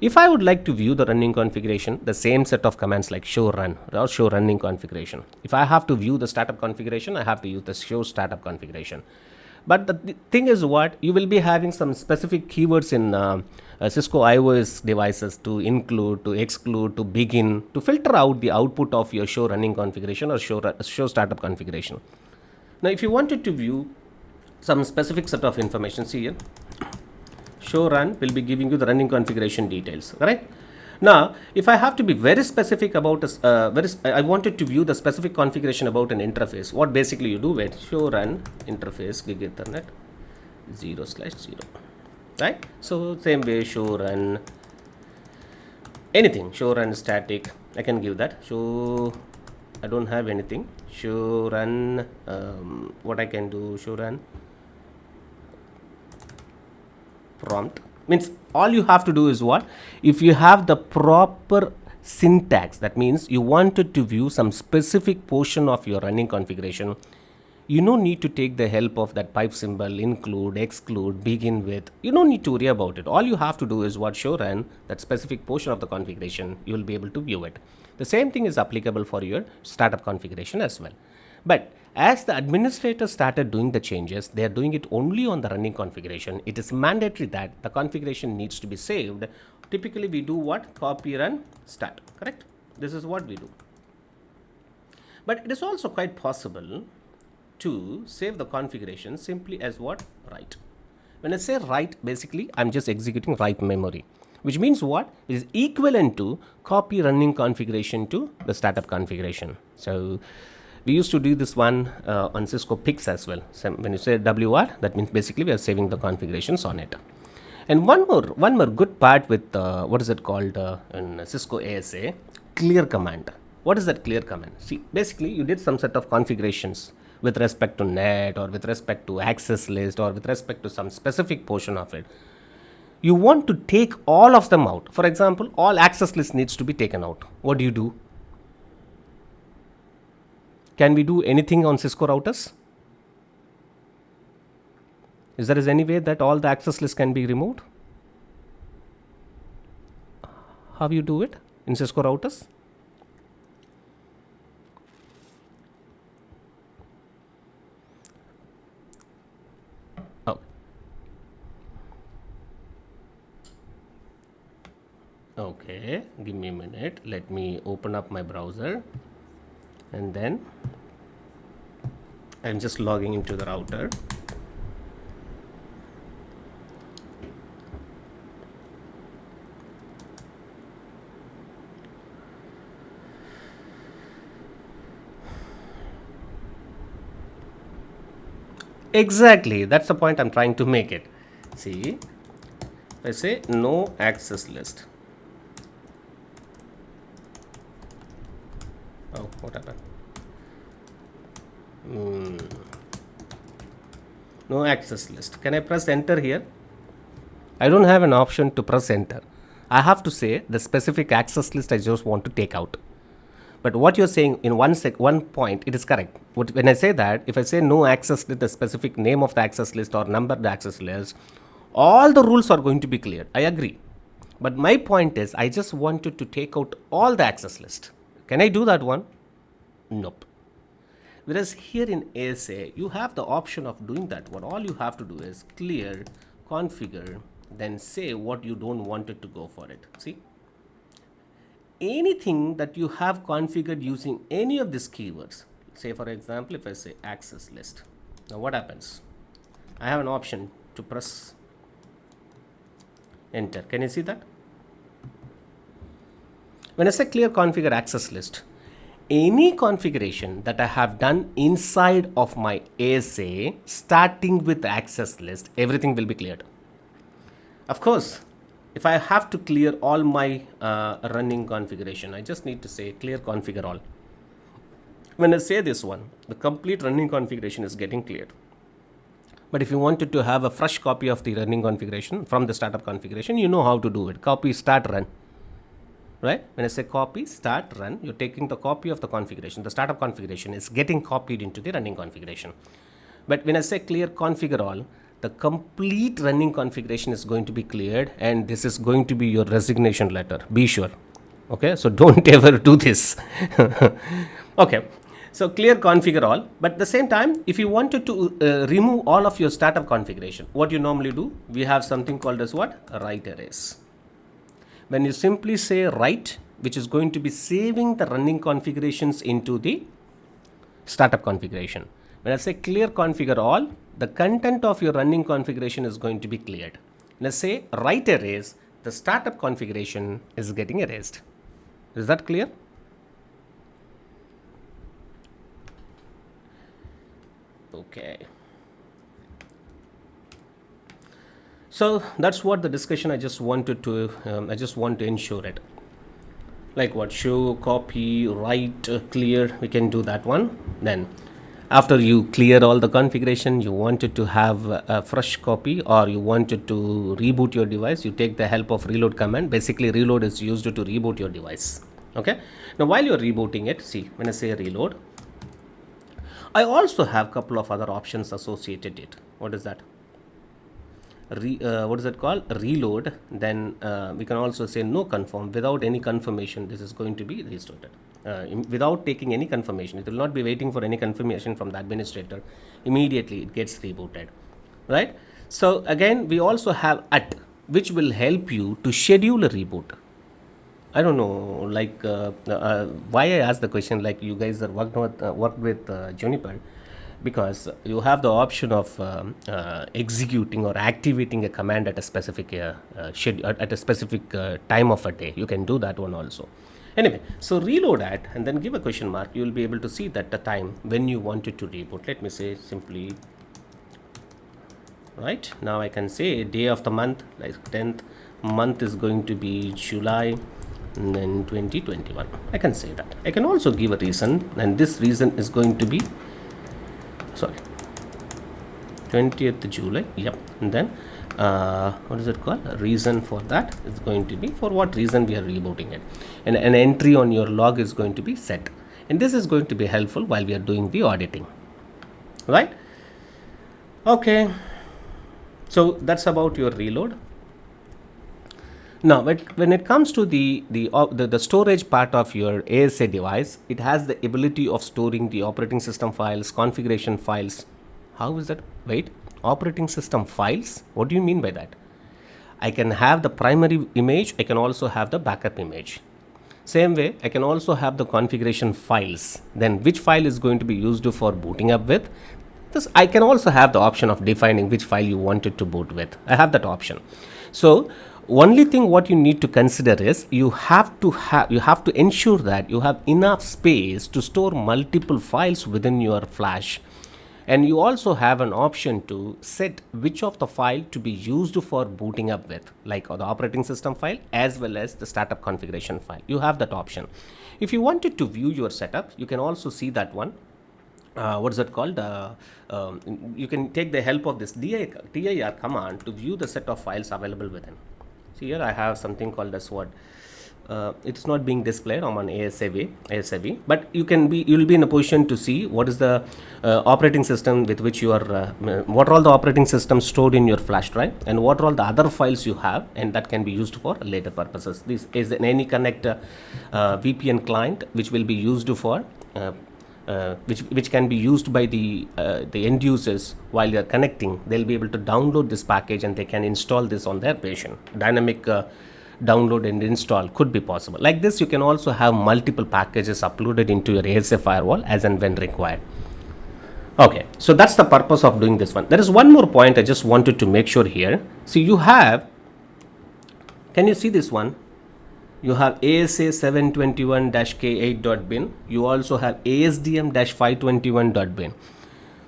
If I would like to view the running configuration, the same set of commands like show run or show running configuration. If I have to view the startup configuration, I have to use the show startup configuration. But the thing is, what you will be having some specific keywords in Cisco iOS devices to include, to exclude, to begin, to filter out the output of your show running configuration or show startup configuration. Now, if you wanted to view some specific set of information, see here, show run will be giving you the running configuration details, right? Now, if I have to be very specific about I wanted to view the specific configuration about an interface. What basically you do with show run interface gig ethernet 0/0, right? So same way show run anything, show run static. I can give that. Show, I don't have anything. Show run. What I can do? Show run prompt. Means all you have to do is what? If you have the proper syntax, that means you wanted to view some specific portion of your running configuration, you don't need to take the help of that pipe symbol, include, exclude, begin with. You don't need to worry about it. All you have to do is what? Show run that specific portion of the configuration. You will be able to view it. The same thing is applicable for your startup configuration as well. But as the administrator started doing the changes, they are doing it only on the running configuration. It is mandatory that the configuration needs to be saved. Typically, we do what? Copy, run, start. Correct? This is what we do. But it is also quite possible to save the configuration simply as what? Write. When I say write, basically, I'm just executing write memory, which means what? It is equivalent to copy running configuration to the startup configuration. So we used to do this one on Cisco PICs as well. So when you say WR, that means basically we are saving the configurations on it. And one more good part with what is it called in Cisco ASA? Clear command. What is that clear command? See, basically you did some set of configurations with respect to net or with respect to access list or with respect to some specific portion of it. You want to take all of them out. For example, all access list needs to be taken out. What do you do? Can we do anything on Cisco routers? Is there any way that all the access list can be removed? How you do it in Cisco routers? Oh. Okay, give me a minute. Let me open up my browser. And then I'm just logging into the router. Exactly, that's the point I'm trying to make it. See, if I say no access list. Oh, what happened? No access list. Can I press enter here? I don't have an option to press enter. I have to say the specific access list I just want to take out. But what you're saying in one point, it is correct. When I say that, if I say no access list, the specific name of the access list or number of the access list, all the rules are going to be cleared. I agree. But my point is, I just wanted to take out all the access list. Can I do that one? Nope. Whereas here in ASA, you have the option of doing that one. All you have to do is clear, configure, then say what you don't want it to go for it. See? Anything that you have configured using any of these keywords, say for example, if I say access list, now what happens? I have an option to press enter. Can you see that? When I say clear configure access list, any configuration that I have done inside of my ASA starting with access list, everything will be cleared. Of course, if I have to clear all my running configuration, I just need to say clear configure all. When I say this one, the complete running configuration is getting cleared. But if you wanted to have a fresh copy of the running configuration from the startup configuration, you know how to do it. Copy, start, run. Right? When I say copy, start, run, you're taking the copy of the configuration. The startup configuration is getting copied into the running configuration. But when I say clear configure all, the complete running configuration is going to be cleared, and this is going to be your resignation letter. Be sure. Okay, so don't ever do this. Okay, so clear configure all, but at the same time, if you wanted to remove all of your startup configuration, what you normally do, we have something called as what? Write erase. When you simply say write, which is going to be saving the running configurations into the startup configuration. When I say clear configure all, the content of your running configuration is going to be cleared. When I say write erase, the startup configuration is getting erased. Is that clear? Okay. So that's what the discussion I just wanted to, I just want to ensure it. Like what, show, copy, write, clear, we can do that one. Then after you clear all the configuration, you wanted to have a fresh copy or you wanted to reboot your device, you take the help of reload command. Basically reload is used to reboot your device. Okay, now while you're rebooting it, see, when I say reload, I also have couple of other options associated it. What is that? What is it called? Reload. Then we can also say no confirm. Without any confirmation, this is going to be restarted. Without taking any confirmation, it will not be waiting for any confirmation from the administrator. Immediately it gets rebooted, right? So again, we also have at, which will help you to schedule a reboot. I don't know, like why I asked the question. Like you guys are worked with Juniper, because you have the option of executing or activating a command at a specific schedule at a specific time of a day. You can do that one also. Anyway, so reload at and then give a question mark. You will be able to see that the time when you wanted to reboot. Let me say simply. Right now, I can say day of the month, like 10th month is going to be July. And then 2021, I can say that. I can also give a reason, and this reason is going to be 20th July. Yep. And then what is it called? A reason for that is going to be for what reason we are rebooting it, and an entry on your log is going to be set, and this is going to be helpful while we are doing the auditing, right? Okay, so that's about your reload. Now, when it comes to the storage part of your ASA device, it has the ability of storing the operating system files, configuration files. How is that? Wait, operating system files? What do you mean by that? I can have the primary image, I can also have the backup image. Same way, I can also have the configuration files. Then which file is going to be used for booting up with? This, I can also have the option of defining which file you wanted to boot with. I have that option. So only thing what you need to consider is you have to ensure that you have enough space to store multiple files within your flash, and you also have an option to set which of the file to be used for booting up with, like the operating system file as well as the startup configuration file. You have that option. If you wanted to view your setup, you can also see that one. What is it called? You can take the help of this dir command to view the set of files available within. See here I have something called as what? It's not being displayed. I'm on ASAV, but you'll be in a position to see what is the operating system with which you are, what are all the operating systems stored in your flash drive, and what are all the other files you have, and that can be used for later purposes. This is an AnyConnect VPN client, which will be used for which can be used by the end users while they are connecting. They'll be able to download this package and they can install this on their patient. Dynamic download and install could be possible. Like this, you can also have multiple packages uploaded into your ASA firewall as and when required. Okay, so that's the purpose of doing this one. There is one more point I just wanted to make sure here. So you have, can you see this one? You have ASA 721-K8.bin. You also have ASDM-521.bin,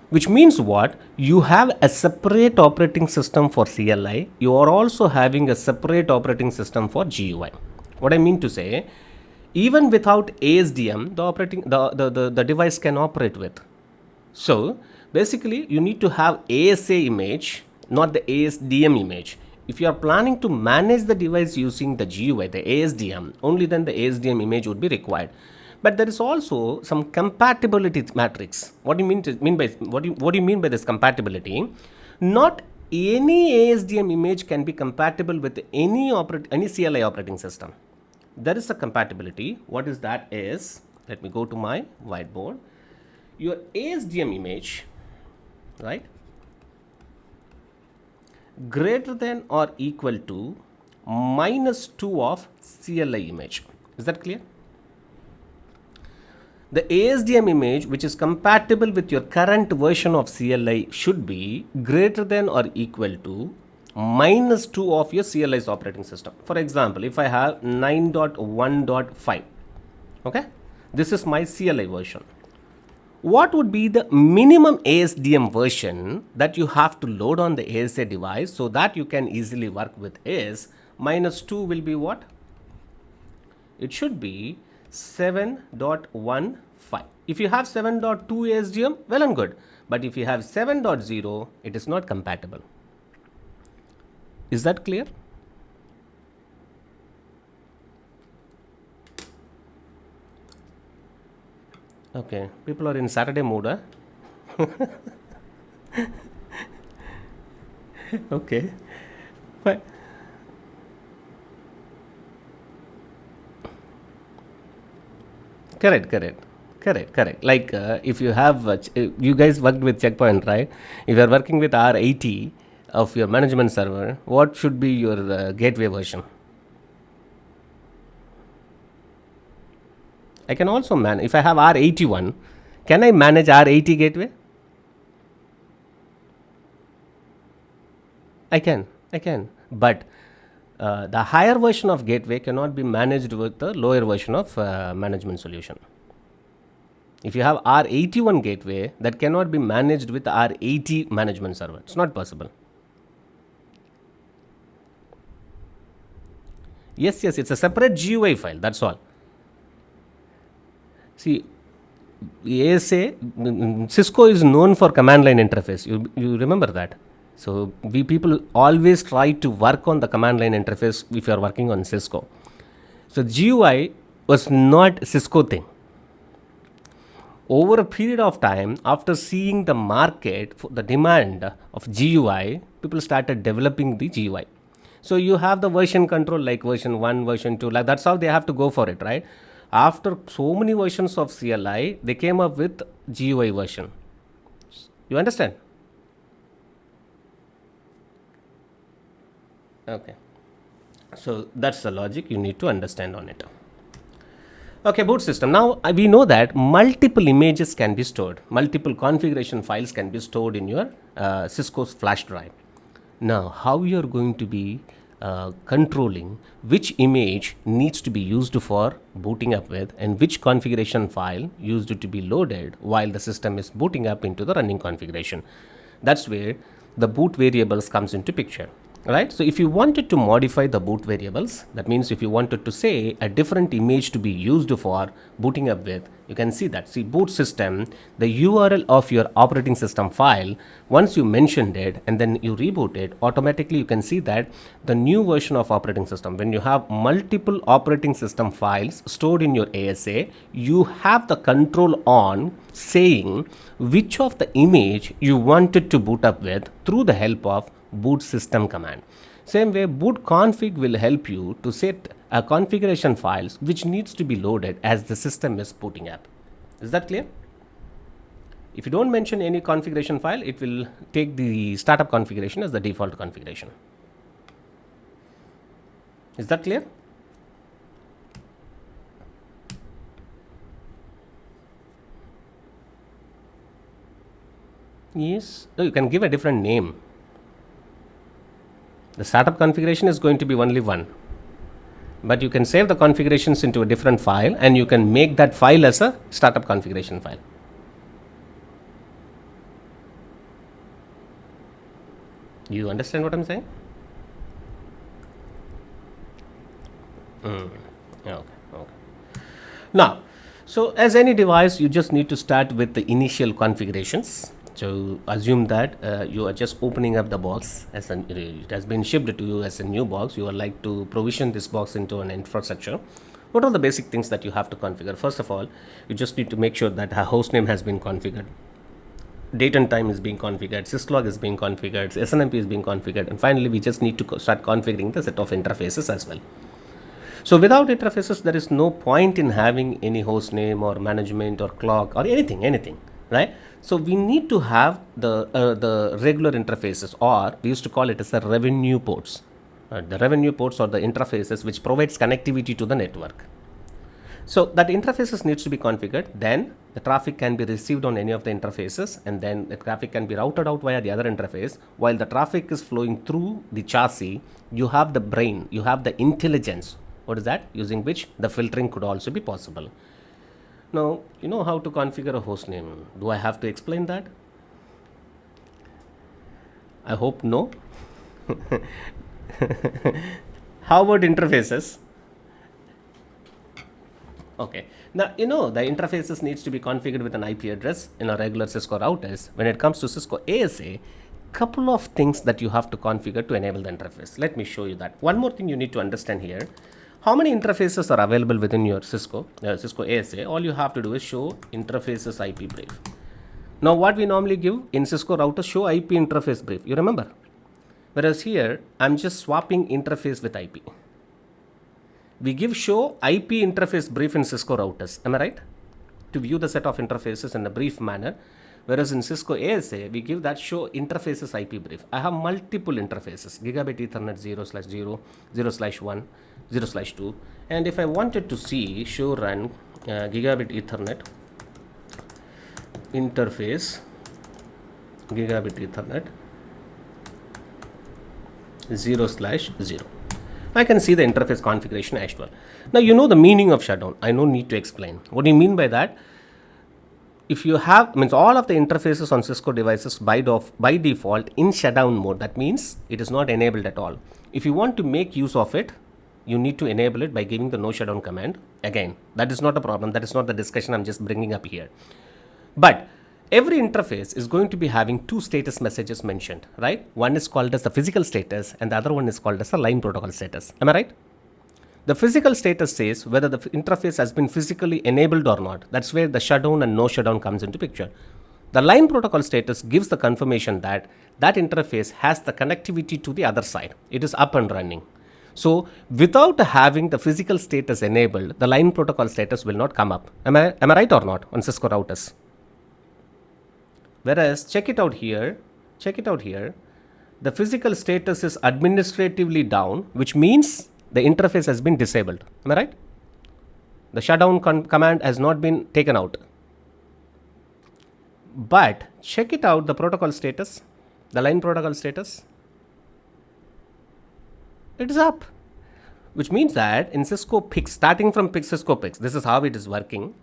which means what? You have a separate operating system for CLI. You are also having a separate operating system for GUI. What I mean to say, even without ASDM, the device can operate with. So basically, you need to have ASA image, not the ASDM image. If you are planning to manage the device using the GUI, the ASDM, only then the ASDM image would be required. But there is also some compatibility matrix. What do you mean by this compatibility? Not any ASDM image can be compatible with any CLI operating system. There is a compatibility. What is that is? Let me go to my whiteboard. Your ASDM image, right? Greater than or equal to -2 of CLI image. Is that clear? The ASDM image which is compatible with your current version of CLI should be greater than or equal to minus 2 of your CLI's operating system. For example, if I have 9.1.5, okay, this is my CLI version. What would be the minimum ASDM version that you have to load on the ASA device so that you can easily work with is minus 2 will be what? It should be 7.15. If you have 7.2 ASDM, well and good. But if you have 7.0, it is not compatible. Is that clear? Okay, people are in Saturday mood, huh? Okay. Fine. Correct. Like if you have, you guys worked with Checkpoint, right? If you are working with R80 of your management server, what should be your gateway version? I can also manage, if I have R81, can I manage R80 gateway? I can. But the higher version of gateway cannot be managed with the lower version of management solution. If you have R81 gateway, that cannot be managed with R80 management server. It's not possible. Yes, it's a separate GUI file. That's all. See, ASA, Cisco is known for command line interface. You remember that. So we people always try to work on the command line interface if you are working on Cisco. So GUI was not Cisco thing. Over a period of time, after seeing the market, the demand of GUI, people started developing the GUI. So you have the version control like version 1, version 2, like that's how they have to go for it, right? After so many versions of CLI, they came up with GUI version. You understand? Okay. So that's the logic you need to understand on it. Okay, boot system. Now we know that multiple images can be stored, multiple configuration files can be stored in your Cisco's flash drive. Now, how you are going to be controlling which image needs to be used for booting up with and which configuration file used to be loaded while the system is booting up into the running configuration. That's where the boot variables comes into picture. Right. So if you wanted to modify the boot variables, that means if you wanted to say a different image to be used for booting up with, you can see that. See, boot system, the URL of your operating system file, once you mentioned it and then you reboot it, automatically you can see that the new version of operating system, when you have multiple operating system files stored in your ASA, you have the control on saying which of the image you wanted to boot up with through the help of boot system command. Same way, boot config will help you to set a configuration files which needs to be loaded as the system is booting up. Is that clear? If you don't mention any configuration file, it will take the startup configuration as the default configuration. Is that clear? Yes. No, you can give a different name. The startup configuration is going to be only one, but you can save the configurations into a different file and you can make that file as a startup configuration file. You understand what I'm saying? Okay. Now, so as any device, you just need to start with the initial configurations. So assume that you are just opening up the box as it has been shipped to you as a new box. You would like to provision this box into an infrastructure. What are the basic things that you have to configure? First of all, you just need to make sure that a host name has been configured, date and time is being configured, syslog is being configured, SNMP is being configured, and finally we just need to start configuring the set of interfaces as well. So without interfaces, there is no point in having any host name or management or clock or anything, right? So we need to have the regular interfaces, or we used to call it as the revenue ports. The revenue ports are the interfaces which provides connectivity to the network. So that interfaces needs to be configured. Then The traffic can be received on any of the interfaces, and then the traffic can be routed out via the other interface. While the traffic is flowing through the chassis, you have the brain, you have the intelligence. What is that? Using which the filtering could also be possible. Now, you know how to configure a host name. Do I have to explain that? I hope no. How about interfaces? Okay. Now, you know, the interfaces needs to be configured with an IP address in a regular Cisco routers. When it comes to Cisco ASA, couple of things that you have to configure to enable the interface. Let me show you that. One more thing you need to understand here. How many interfaces are available within your Cisco ASA? All you have to do is show interfaces IP brief. Now, what we normally give in Cisco routers, show IP interface brief. You remember? Whereas here, I'm just swapping interface with IP. We give show IP interface brief in Cisco routers. Am I right? To view the set of interfaces in a brief manner. Whereas in Cisco ASA, we give that show interfaces IP brief. I have multiple interfaces, gigabit Ethernet 0/0, 0/1, 0/2. And if I wanted to see show run gigabit Ethernet interface, gigabit Ethernet 0/0. I can see the interface configuration as well. Now, you know the meaning of shutdown. I no need to explain. What do you mean by that? If you have, means all of the interfaces on Cisco devices by default in shutdown mode, that means it is not enabled at all. If you want to make use of it, you need to enable it by giving the no shutdown command. Again, that is not a problem. That is not the discussion I'm just bringing up here. But every interface is going to be having two status messages mentioned, right? One is called as the physical status and the other one is called as the line protocol status. Am I right? The physical status says whether the interface has been physically enabled or not. That's where the shutdown and no shutdown comes into picture. The line protocol status gives the confirmation that that interface has the connectivity to the other side. It is up and running. So without having the physical status enabled, the line protocol status will not come up. Am I right or not on Cisco routers? Whereas, check it out here, the physical status is administratively down, which means the interface has been disabled. Am I right? The shutdown command has not been taken out. But check it out, the protocol status, the line protocol status, it is up. Which means that in Cisco PIX, starting from Cisco PIX, this is how it is working.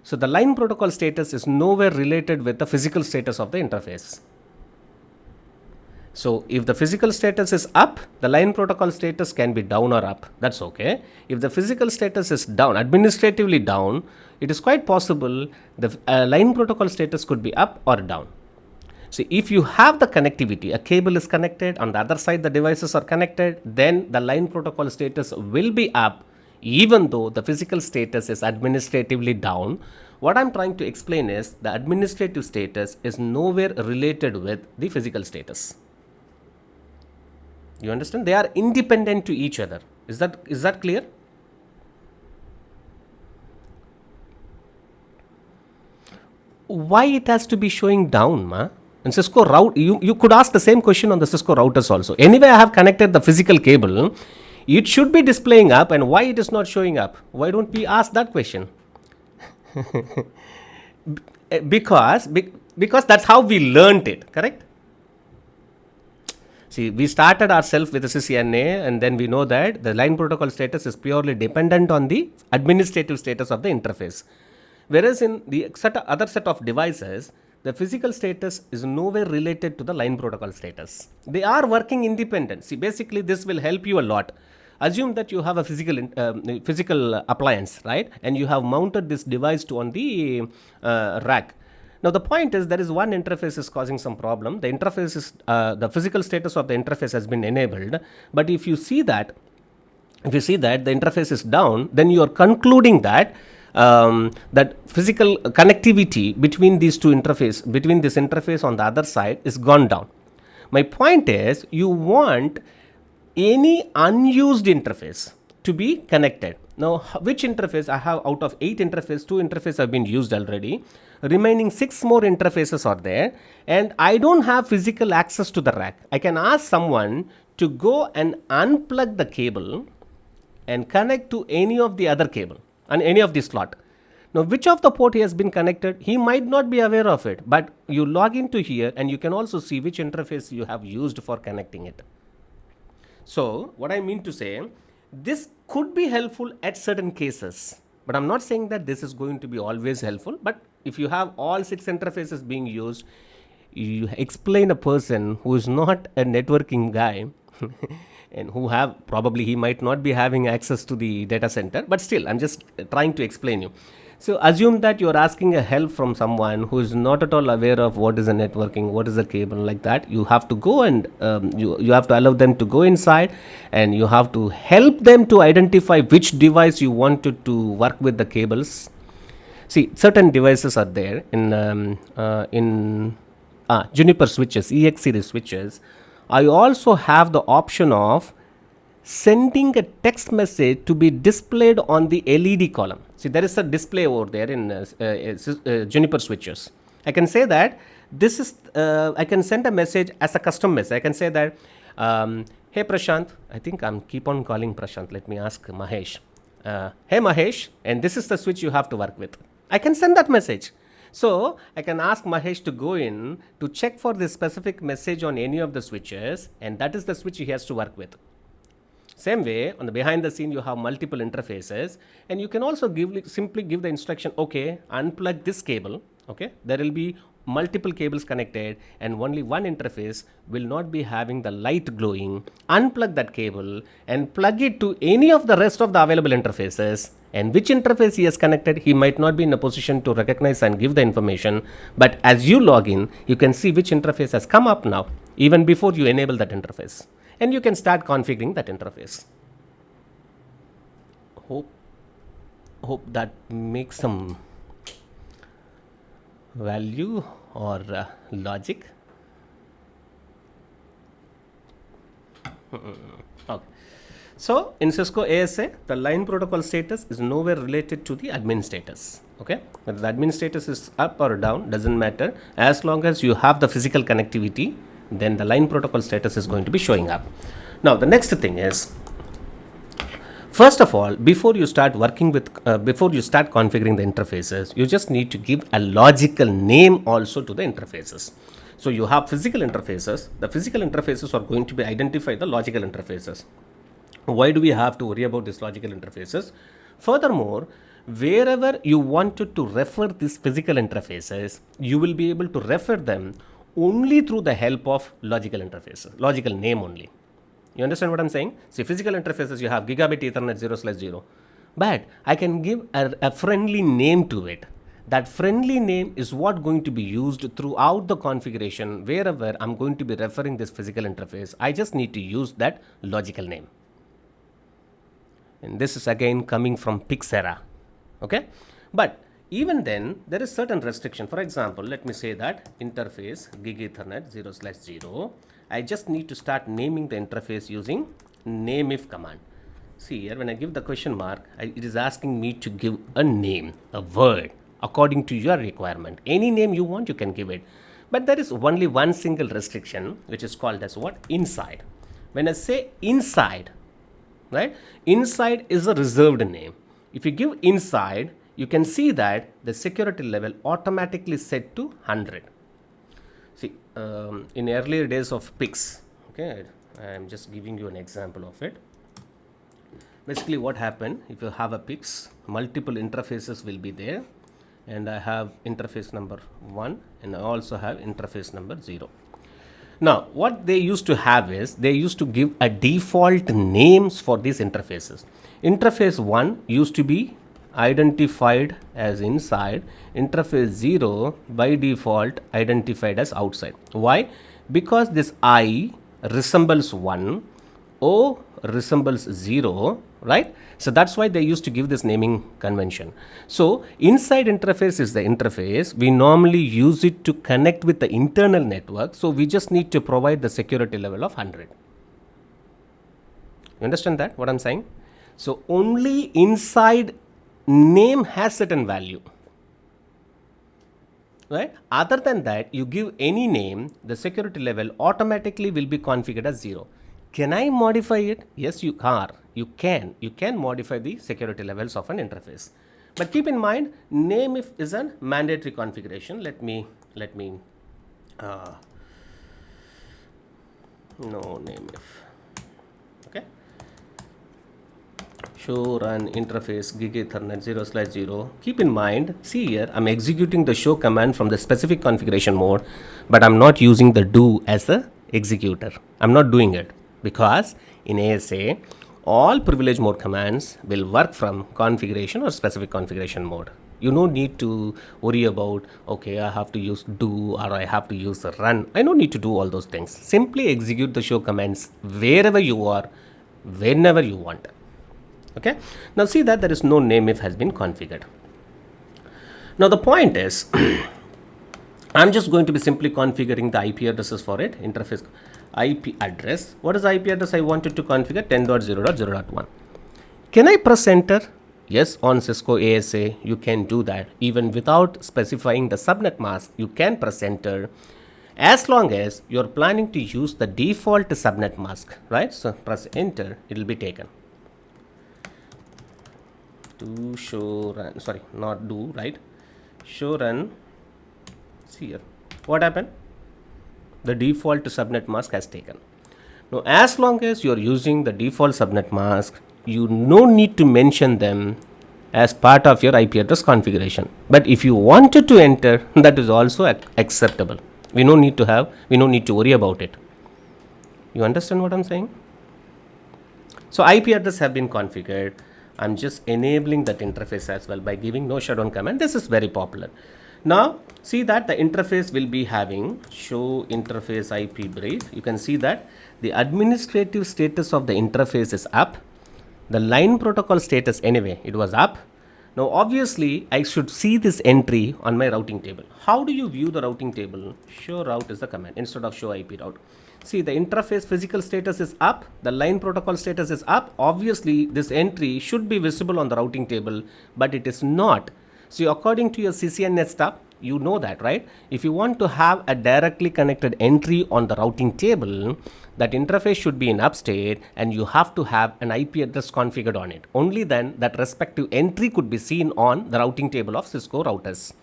So the line protocol status is nowhere related with the physical status of the interface. So if the physical status is up, the line protocol status can be down or up. That's okay. If the physical status is down, administratively down, it is quite possible the line protocol status could be up or down. So if you have the connectivity, a cable is connected, on the other side the devices are connected, then the line protocol status will be up even though the physical status is administratively down. What I'm trying to explain is the administrative status is nowhere related with the physical status. You understand? They are independent to each other. Is that clear? Why it has to be showing down, ma? And Cisco route, you could ask the same question on the Cisco routers also. Anyway, I have connected the physical cable. It should be displaying up, and why it is not showing up? Why don't we ask that question? because that's how we learned it, correct? See, we started ourselves with the CCNA, and then we know that the line protocol status is purely dependent on the administrative status of the interface. Whereas in the other set of devices, the physical status is nowhere related to the line protocol status. They are working independent. See, basically this will help you a lot. Assume that you have a physical appliance, right? And you have mounted this device on the rack. Now the point is there is one interface is causing some problem. The interface is the physical status of the interface has been enabled, but if you see that the interface is down, then you are concluding that that physical connectivity between these two between this interface on the other side is gone down. My point is you want any unused interface to be connected. Now, which interface? I have out of 8 interfaces, 2 interfaces have been used already. Remaining 6 more interfaces are there, and I don't have physical access to the rack. I can ask someone to go and unplug the cable and connect to any of the other cable and any of the slot. Now, which of the port he has been connected, he might not be aware of it, but you log into here and you can also see which interface you have used for connecting it. So, what I mean to say, this could be helpful at certain cases, but I'm not saying that this is going to be always helpful. But if you have all 6 interfaces being used, you explain a person who is not a networking guy and who have probably he might not be having access to the data center, but still I'm just trying to explain you. So assume that you're asking a help from someone who is not at all aware of what is a networking, what is a cable, like that. You have to go and you have to allow them to go inside, and you have to help them to identify which device you wanted to work with the cables. See, certain devices are there in Juniper switches, EX series switches. I also have the option of sending a text message to be displayed on the LED column. See, there is a display over there in Juniper switches. I can say that this is, I can send a message as a custom message. I can say that, hey Prashant, I think I'm keep on calling Prashant. Let me ask Mahesh. Hey Mahesh, and this is the switch you have to work with. I can send that message. So I can ask Mahesh to go in to check for this specific message on any of the switches, and that is the switch he has to work with. Same way, on the behind the scene, you have multiple interfaces, and you can also simply give the instruction, okay, unplug this cable. Okay, there will be multiple cables connected, and only one interface will not be having the light glowing. Unplug that cable and plug it to any of the rest of the available interfaces. And which interface he has connected, he might not be in a position to recognize and give the information. But as you log in, you can see which interface has come up now, even before you enable that interface. And you can start configuring that interface. Hope that makes some value or logic. Okay. So in Cisco ASA, the line protocol status is nowhere related to the admin status. Okay, whether the admin status is up or down doesn't matter. As long as you have the physical connectivity, then the line protocol status is going to be showing up. Now the next thing is, first of all, before you start working with, before you start configuring the interfaces, you just need to give a logical name also to the interfaces. So you have physical interfaces. The physical interfaces are going to be identify the logical interfaces. Why do we have to worry about these logical interfaces? Furthermore, wherever you wanted to refer these physical interfaces, you will be able to refer them only through the help of logical interfaces, logical name only. You understand what I'm saying? See, physical interfaces, you have gigabit Ethernet 0/0, but I can give a friendly name to it. That friendly name is what going to be used throughout the configuration. Wherever I'm going to be referring this physical interface, I just need to use that logical name. And this is again coming from Pixera. Okay, but even then there is certain restriction. For example, let me say that interface gig Ethernet 0/0. I just need to start naming the interface using nameif command. See here, when I give the question mark, it is asking me to give a name, a word, according to your requirement. Any name you want, you can give it. But there is only one single restriction, which is called as what? Inside. When I say inside, right? Inside is a reserved name. If you give inside, you can see that the security level automatically set to 100. See, in earlier days of PIX, okay, I am just giving you an example of it. Basically what happened, if you have a PIX, multiple interfaces will be there, and I have interface number 1 and I also have interface number 0. Now what they used to have is, they used to give a default names for these interfaces. Interface 1 used to be identified as inside, interface 0 by default identified as outside. Why? Because this I resembles 1, O resembles 0, right? So that's why they used to give this naming convention. So inside interface is the interface. We normally use it to connect with the internal network. So we just need to provide the security level of 100. You understand that, what I'm saying? So only inside name has certain value, right? Other than that, you give any name, the security level automatically will be configured as 0. Can I modify it? Yes, you are. You can modify the security levels of an interface. But keep in mind, name if is a mandatory configuration. Let me no name if. Okay. Show run interface gig ethernet 0/0. Keep in mind, see here, I'm executing the show command from the specific configuration mode, but I'm not using the do as the executor. I'm not doing it because in ASA, all privilege mode commands will work from configuration or specific configuration mode. You don't need to worry about, okay, I have to use do or I have to use run. I don't need to do all those things. Simply execute the show commands wherever you are, whenever you want. Okay. Now see that there is no name if has been configured. Now the point is, I'm just going to be simply configuring the IP addresses for it. Interface IP address. What is the IP address I wanted to configure? 10.0.0.1. Can I press enter? Yes, on Cisco ASA, you can do that. Even without specifying the subnet mask, you can press enter as long as you're planning to use the default subnet mask, right? So press enter, it will be taken. To show run, sorry, not do, right? Show run. See here, what happened? The default subnet mask has taken. Now, as long as you're using the default subnet mask, you no need to mention them as part of your IP address configuration. But if you wanted to enter, that is also acceptable. We no need to worry about it. You understand what I'm saying? So IP address have been configured. I'm just enabling that interface as well by giving no shutdown command. This is very popular. Now see that the interface will be having show interface IP brief. You can see that the administrative status of the interface is up. The line protocol status, anyway, it was up. Now obviously I should see this entry on my routing table. How do you view the routing table? Show route is the command instead of show IP route. See, the interface physical status is up, the line protocol status is up. Obviously this entry should be visible on the routing table, but it is not. So according to your CCNA stuff, you know that, right? If you want to have a directly connected entry on the routing table, that interface should be in upstate and you have to have an IP address configured on it. Only then that respective entry could be seen on the routing table of Cisco routers.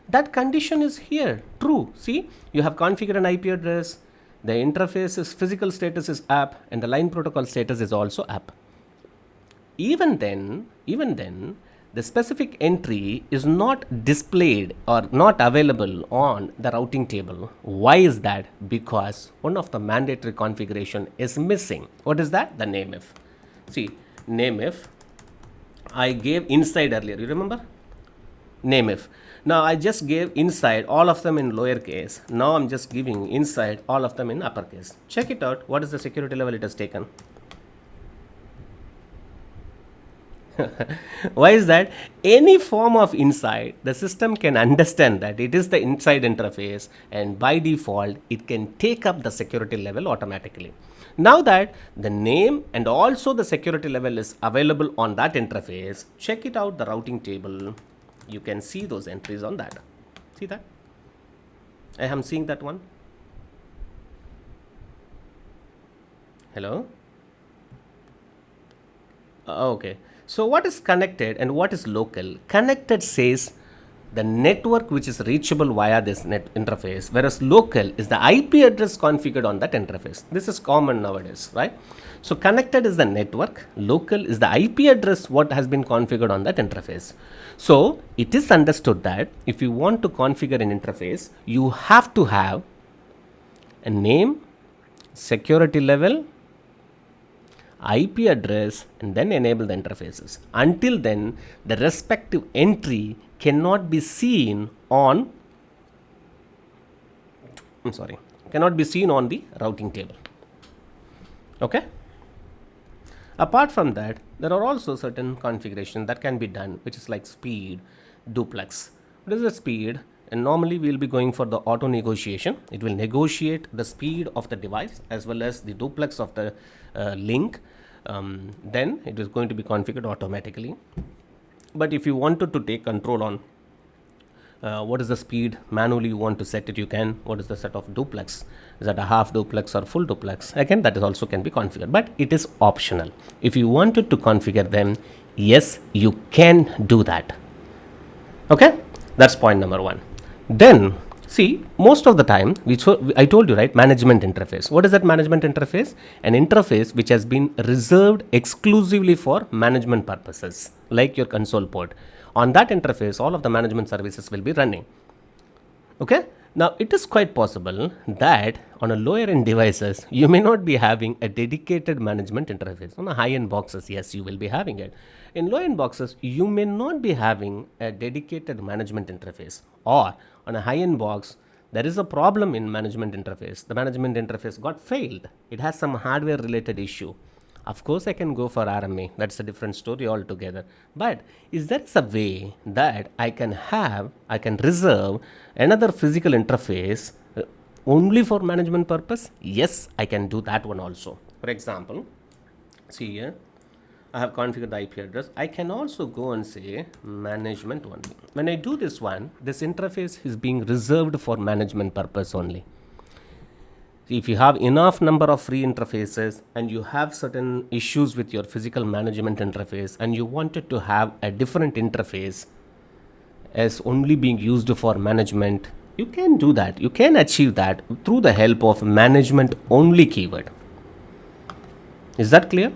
That condition is here, true. See, you have configured an IP address, the interface's physical status is up and the line protocol status is also up. Even then, the specific entry is not displayed or not available on the routing table. Why is that? Because one of the mandatory configuration is missing. What is that? The name if. See, name if I gave inside earlier, you remember? Name if. Now I just gave inside all of them in lowercase. Now I'm just giving inside all of them in uppercase. Check it out. What is the security level it has taken? Why is that? Any form of inside, the system can understand that it is the inside interface and by default it can take up the security level automatically. Now that the name and also the security level is available on that interface, check it out, the routing table. You can see those entries on that. See that? I am seeing that one. Hello? Okay. So what is connected and what is local? Connected says the network which is reachable via this net interface, whereas local is the IP address configured on that interface. This is common nowadays, right? So connected is the network, local is the IP address what has been configured on that interface. So it is understood that if you want to configure an interface, you have to have a name, security level, IP address, and then enable the interfaces. Until then, the respective entry cannot be seen on, cannot be seen on the routing table. Okay. Apart from that, there are also certain configurations that can be done, which is like speed, duplex. What is the speed? And normally we will be going for the auto negotiation. It will negotiate the speed of the device as well as the duplex of the link. Then it is going to be configured automatically. But if you wanted to take control on what is the speed manually you want to set it, you can. What is the set of duplex? Is that a half duplex or full duplex? Again, that is also can be configured, but it is optional. If you wanted to configure them, Yes, you can do that. Okay, that's point number one. Then see, most of the time I told you, right, management interface. What is that management interface? An interface which has been reserved exclusively for management purposes, like your console port. On that interface, all of the management services will be running. Okay, now it is quite possible that on a lower end devices you may not be having a dedicated management interface. On a high end boxes, yes, you will be having it. In low end boxes, you may not be having a dedicated management interface, or on a high end box there is a problem in management interface. The management interface got failed, it has some hardware related issue. Of course, I can go for RMA. That's a different story altogether. But is there a way that I can reserve another physical interface only for management purpose? Yes, I can do that one also. For example, see here, I have configured the IP address. I can also go and say management only. When I do this one, this interface is being reserved for management purpose only. If you have enough number of free interfaces and you have certain issues with your physical management interface and you wanted to have a different interface as only being used for management, you can do that. You can achieve that through the help of management only keyword. Is that clear?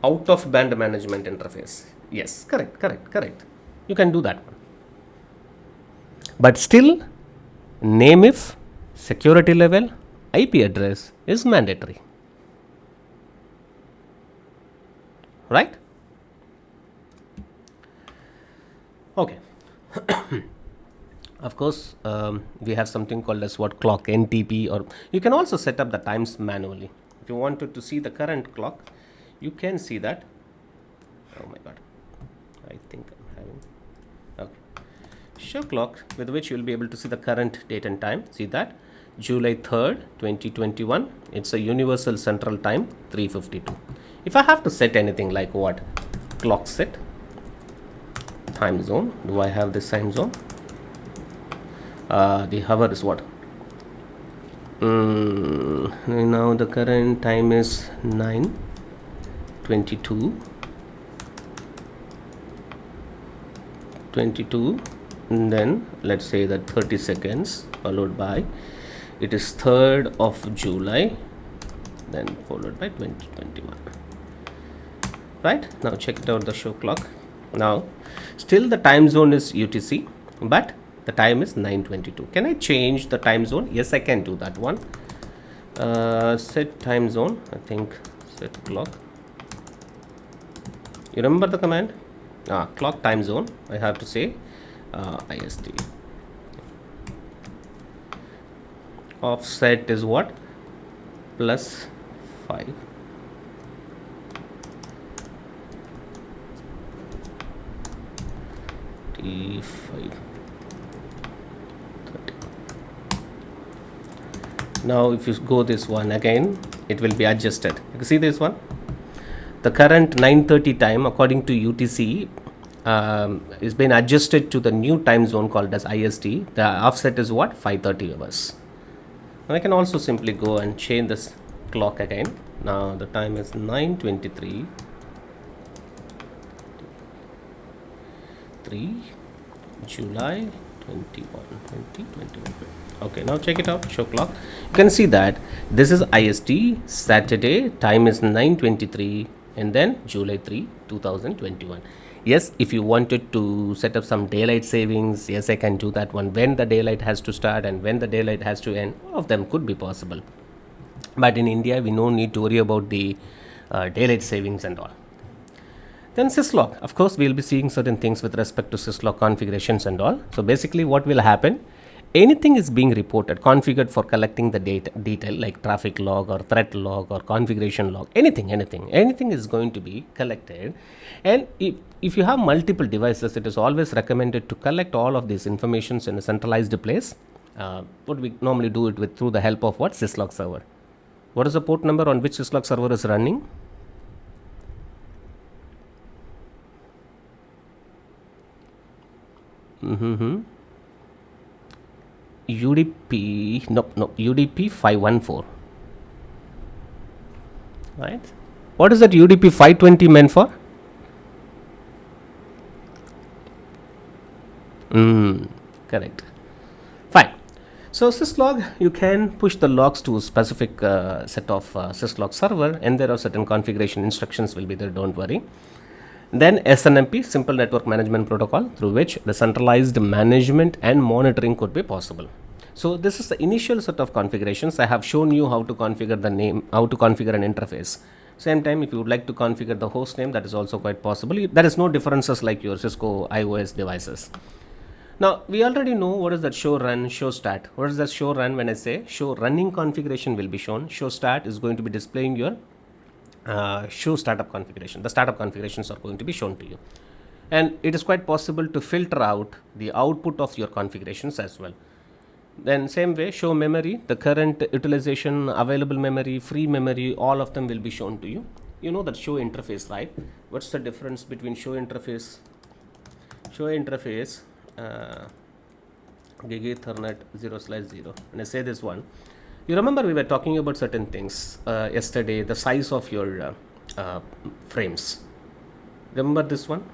Out of band management interface. Yes, correct. You can do that one. But still, name if, security level, IP address is mandatory. Right? Okay. Of course, we have something called as what clock, NTP, or you can also set up the times manually. If you wanted to see the current clock, you can see that. Oh my god, I think I'm having, okay, show clock, with which you will be able to see the current date and time. See that, July 3rd 2021, it's a universal central time 3:52. If I have to set anything like what, clock set, time zone, do I have this time zone? The hour is what, now the current time is 9:22, and then let's say that 30 seconds followed by, it is 3rd of July, then followed by 2021. Right, now check it out, the show clock. Now still the time zone is UTC, but the time is 9:22. Can I change the time zone? Yes, I can do that one. Set time zone, I think set clock. You remember the command? Clock time zone, I have to say IST. Offset is what? +5. T5. 30. Now if you go this one again, it will be adjusted. You can see this one, the current 9:30 time according to UTC is been adjusted to the new time zone called as IST. The offset is what, 5:30 hours. I can also simply go and change this clock again. Now the time is 9:23, 3 July 2021. Okay, now check it out, show clock. You can see that this is IST, Saturday, time is 9:23, and then July 3, 2021. Yes, if you wanted to set up some daylight savings, yes, I can do that one. When the daylight has to start and when the daylight has to end, all of them could be possible. But in India, we no need to worry about the daylight savings and all. Then syslog, of course, we'll be seeing certain things with respect to syslog configurations and all. So basically what will happen, anything is being reported, configured for collecting the detail like traffic log or threat log or configuration log, anything is going to be collected. And if you have multiple devices, it is always recommended to collect all of these informations in a centralized place. What we normally do it with through the help of what, syslog server. What is the port number on which syslog server is running? UDP, no, UDP 514, right? What is that UDP 520 meant for? Correct. Fine. So syslog, you can push the logs to a specific set of syslog server, and there are certain configuration instructions will be there, don't worry. Then SNMP, Simple Network Management Protocol, through which the centralized management and monitoring could be possible. So this is the initial set of configurations. I have shown you how to configure the name, how to configure an interface. Same time, if you would like to configure the host name, that is also quite possible. There is no differences like your Cisco iOS devices. Now, we already know what is that show run, show stat. What is that show run? When I say show running configuration will be shown, show stat is going to be displaying your show startup configuration. The startup configurations are going to be shown to you. And it is quite possible to filter out the output of your configurations as well. Then same way, show memory, the current utilization, available memory, free memory, all of them will be shown to you. You know that show interface, right? What's the difference between show interface? Show interface, Gig Ethernet 0/0. And I say this one. You remember we were talking about certain things yesterday, the size of your frames. Remember this one?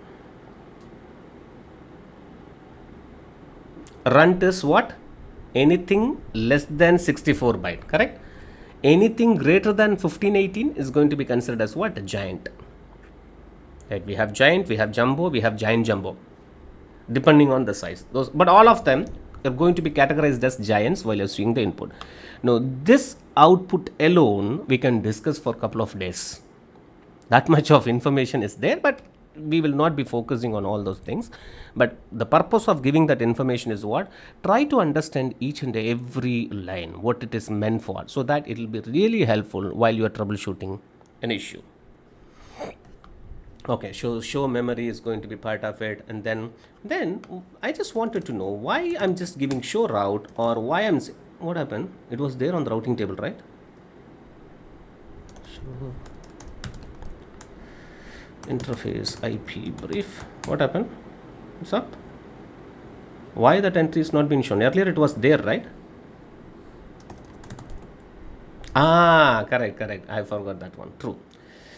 Runt is what? Anything less than 64 byte, correct? Anything greater than 1518 is going to be considered as what? A giant. Right? We have giant, we have jumbo, we have giant jumbo, depending on the size. But all of them are going to be categorized as giants while you're seeing the input. Now, this output alone we can discuss for a couple of days. That much of information is there, but we will not be focusing on all those things. But the purpose of giving that information is what? Try to understand each and every line, what it is meant for, so that it will be really helpful while you are troubleshooting an issue. Okay, show memory is going to be part of it, and then I just wanted to know why I'm just giving show route, or why what happened? It was there on the routing table, right? Show interface IP brief. What happened? What's up? Why that entry is not being shown? Earlier it was there, right? Correct. I forgot that one. True.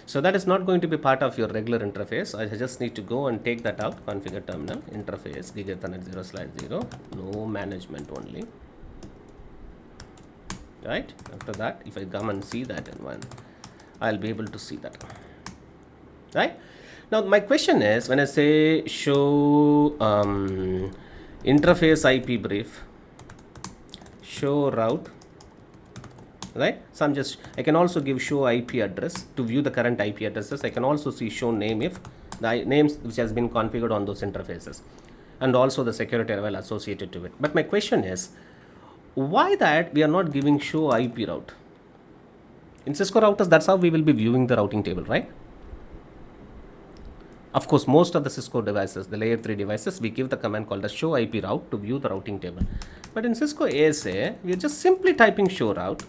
So that is not going to be part of your regular interface. I just need to go and take that out. Configure terminal interface Gig Ethernet 0/0. No management only. Right? After that, if I come and see that in one, I'll be able to see that. Right? Now my question is, when I say show interface IP brief, show route, right? So I can also give show IP address to view the current IP addresses. I can also see show name if the names which has been configured on those interfaces, and also the security level associated to it. But my question is, why that we are not giving show IP route? In Cisco routers, that's how we will be viewing the routing table, right? Of course, most of the Cisco devices, the layer 3 devices, we give the command called as show IP route to view the routing table. But in Cisco ASA, we are just simply typing show route,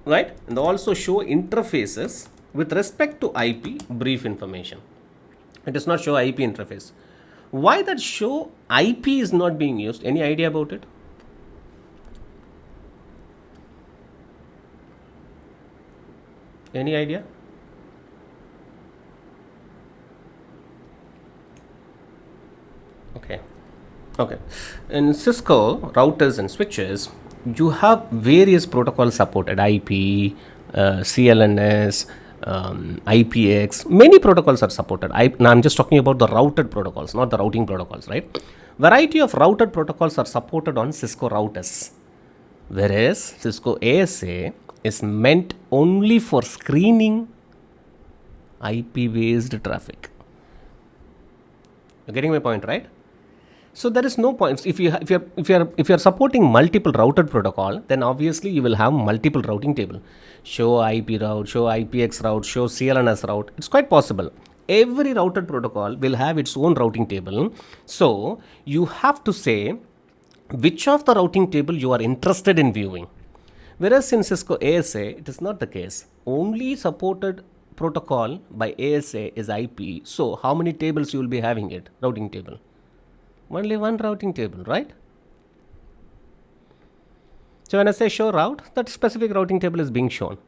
right? And also show interfaces with respect to IP brief information. It is not show IP interface. Why that show IP is not being used? Any idea about it? Any idea? Okay. In Cisco routers and switches, you have various protocols supported: IP, CLNS, IPX. Many protocols are supported. Now I'm just talking about the routed protocols, not the routing protocols, right? Variety of routed protocols are supported on Cisco routers, whereas Cisco ASA is meant only for screening IP-based traffic. You're getting my point, right? So there is no point. If you're supporting multiple routed protocol, then obviously you will have multiple routing table. Show IP route, show IPX route, show CLNS route. It's quite possible. Every routed protocol will have its own routing table. So you have to say which of the routing table you are interested in viewing. Whereas in Cisco ASA, it is not the case. Only supported protocol by ASA is IP. So how many tables you will be having it? Routing table. Only one routing table, right? So when I say show route, that specific routing table is being shown.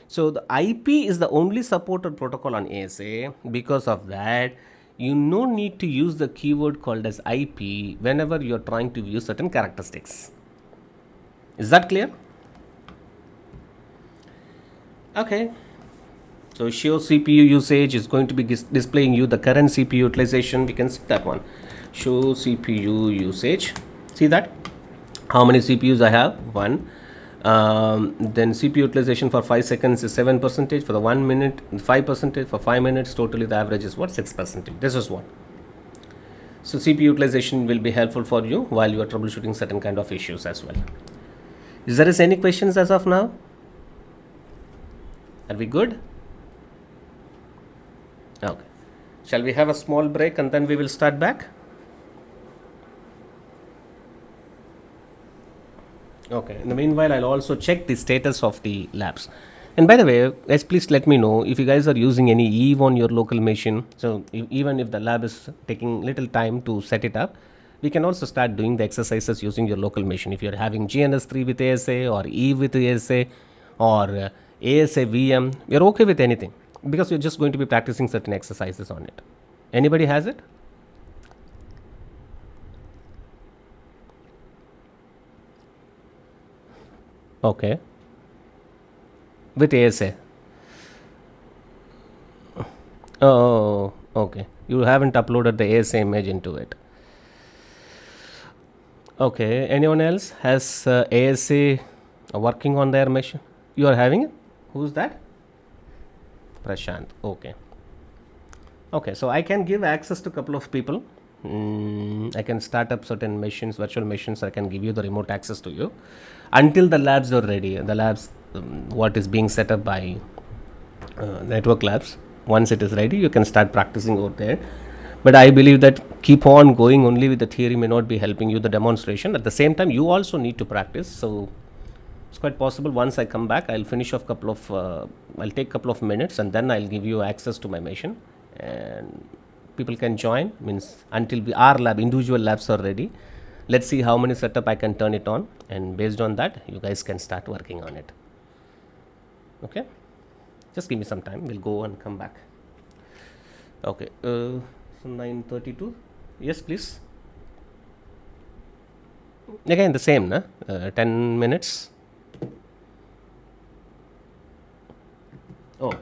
So the IP is the only supported protocol on ASA. Because of that, you no need to use the keyword called as IP whenever you're trying to view certain characteristics. Is that clear? Okay. So show CPU usage is going to be displaying you the current CPU utilization. We can see that one. Show CPU usage. See that? How many CPUs I have? One. Then CPU utilization for 5 seconds is 7%. For the 1 minute, 5%. For 5 minutes, totally the average is what? 6%. This is what. So CPU utilization will be helpful for you while you are troubleshooting certain kind of issues as well. Is there any questions as of now? Are we good? Okay. Shall we have a small break and then we will start back? Okay. In the meanwhile, I'll also check the status of the labs. And by the way, guys, please let me know if you guys are using any Eve on your local machine. So even if the lab is taking little time to set it up, we can also start doing the exercises using your local machine. If you're having GNS3 with ASA or Eve with ASA or ASA VM, we're okay with anything because we're just going to be practicing certain exercises on it. Anybody has it? Okay. With ASA. Oh, okay. You haven't uploaded the ASA image into it. Okay. Anyone else has ASA working on their machine? You are having it? Who's that? Prashant. Okay. Okay. So I can give access to a couple of people. I can start up certain machines, virtual machines. I can give you the remote access to you until the labs are ready. The labs, what is being set up by network labs. Once it is ready, you can start practicing over there. But I believe that keep on going only with the theory may not be helping you the demonstration. At the same time, you also need to practice. So it's quite possible once I come back, I'll finish off couple of, I'll take couple of minutes and then I'll give you access to my machine and people can join. Means until our lab, individual labs are ready. Let's see how many setup I can turn it on, and based on that, you guys can start working on it. Okay. Just give me some time. We'll go and come back. Okay. So 9:32. Yes, please. Again, the same, na? 10 minutes. Oh.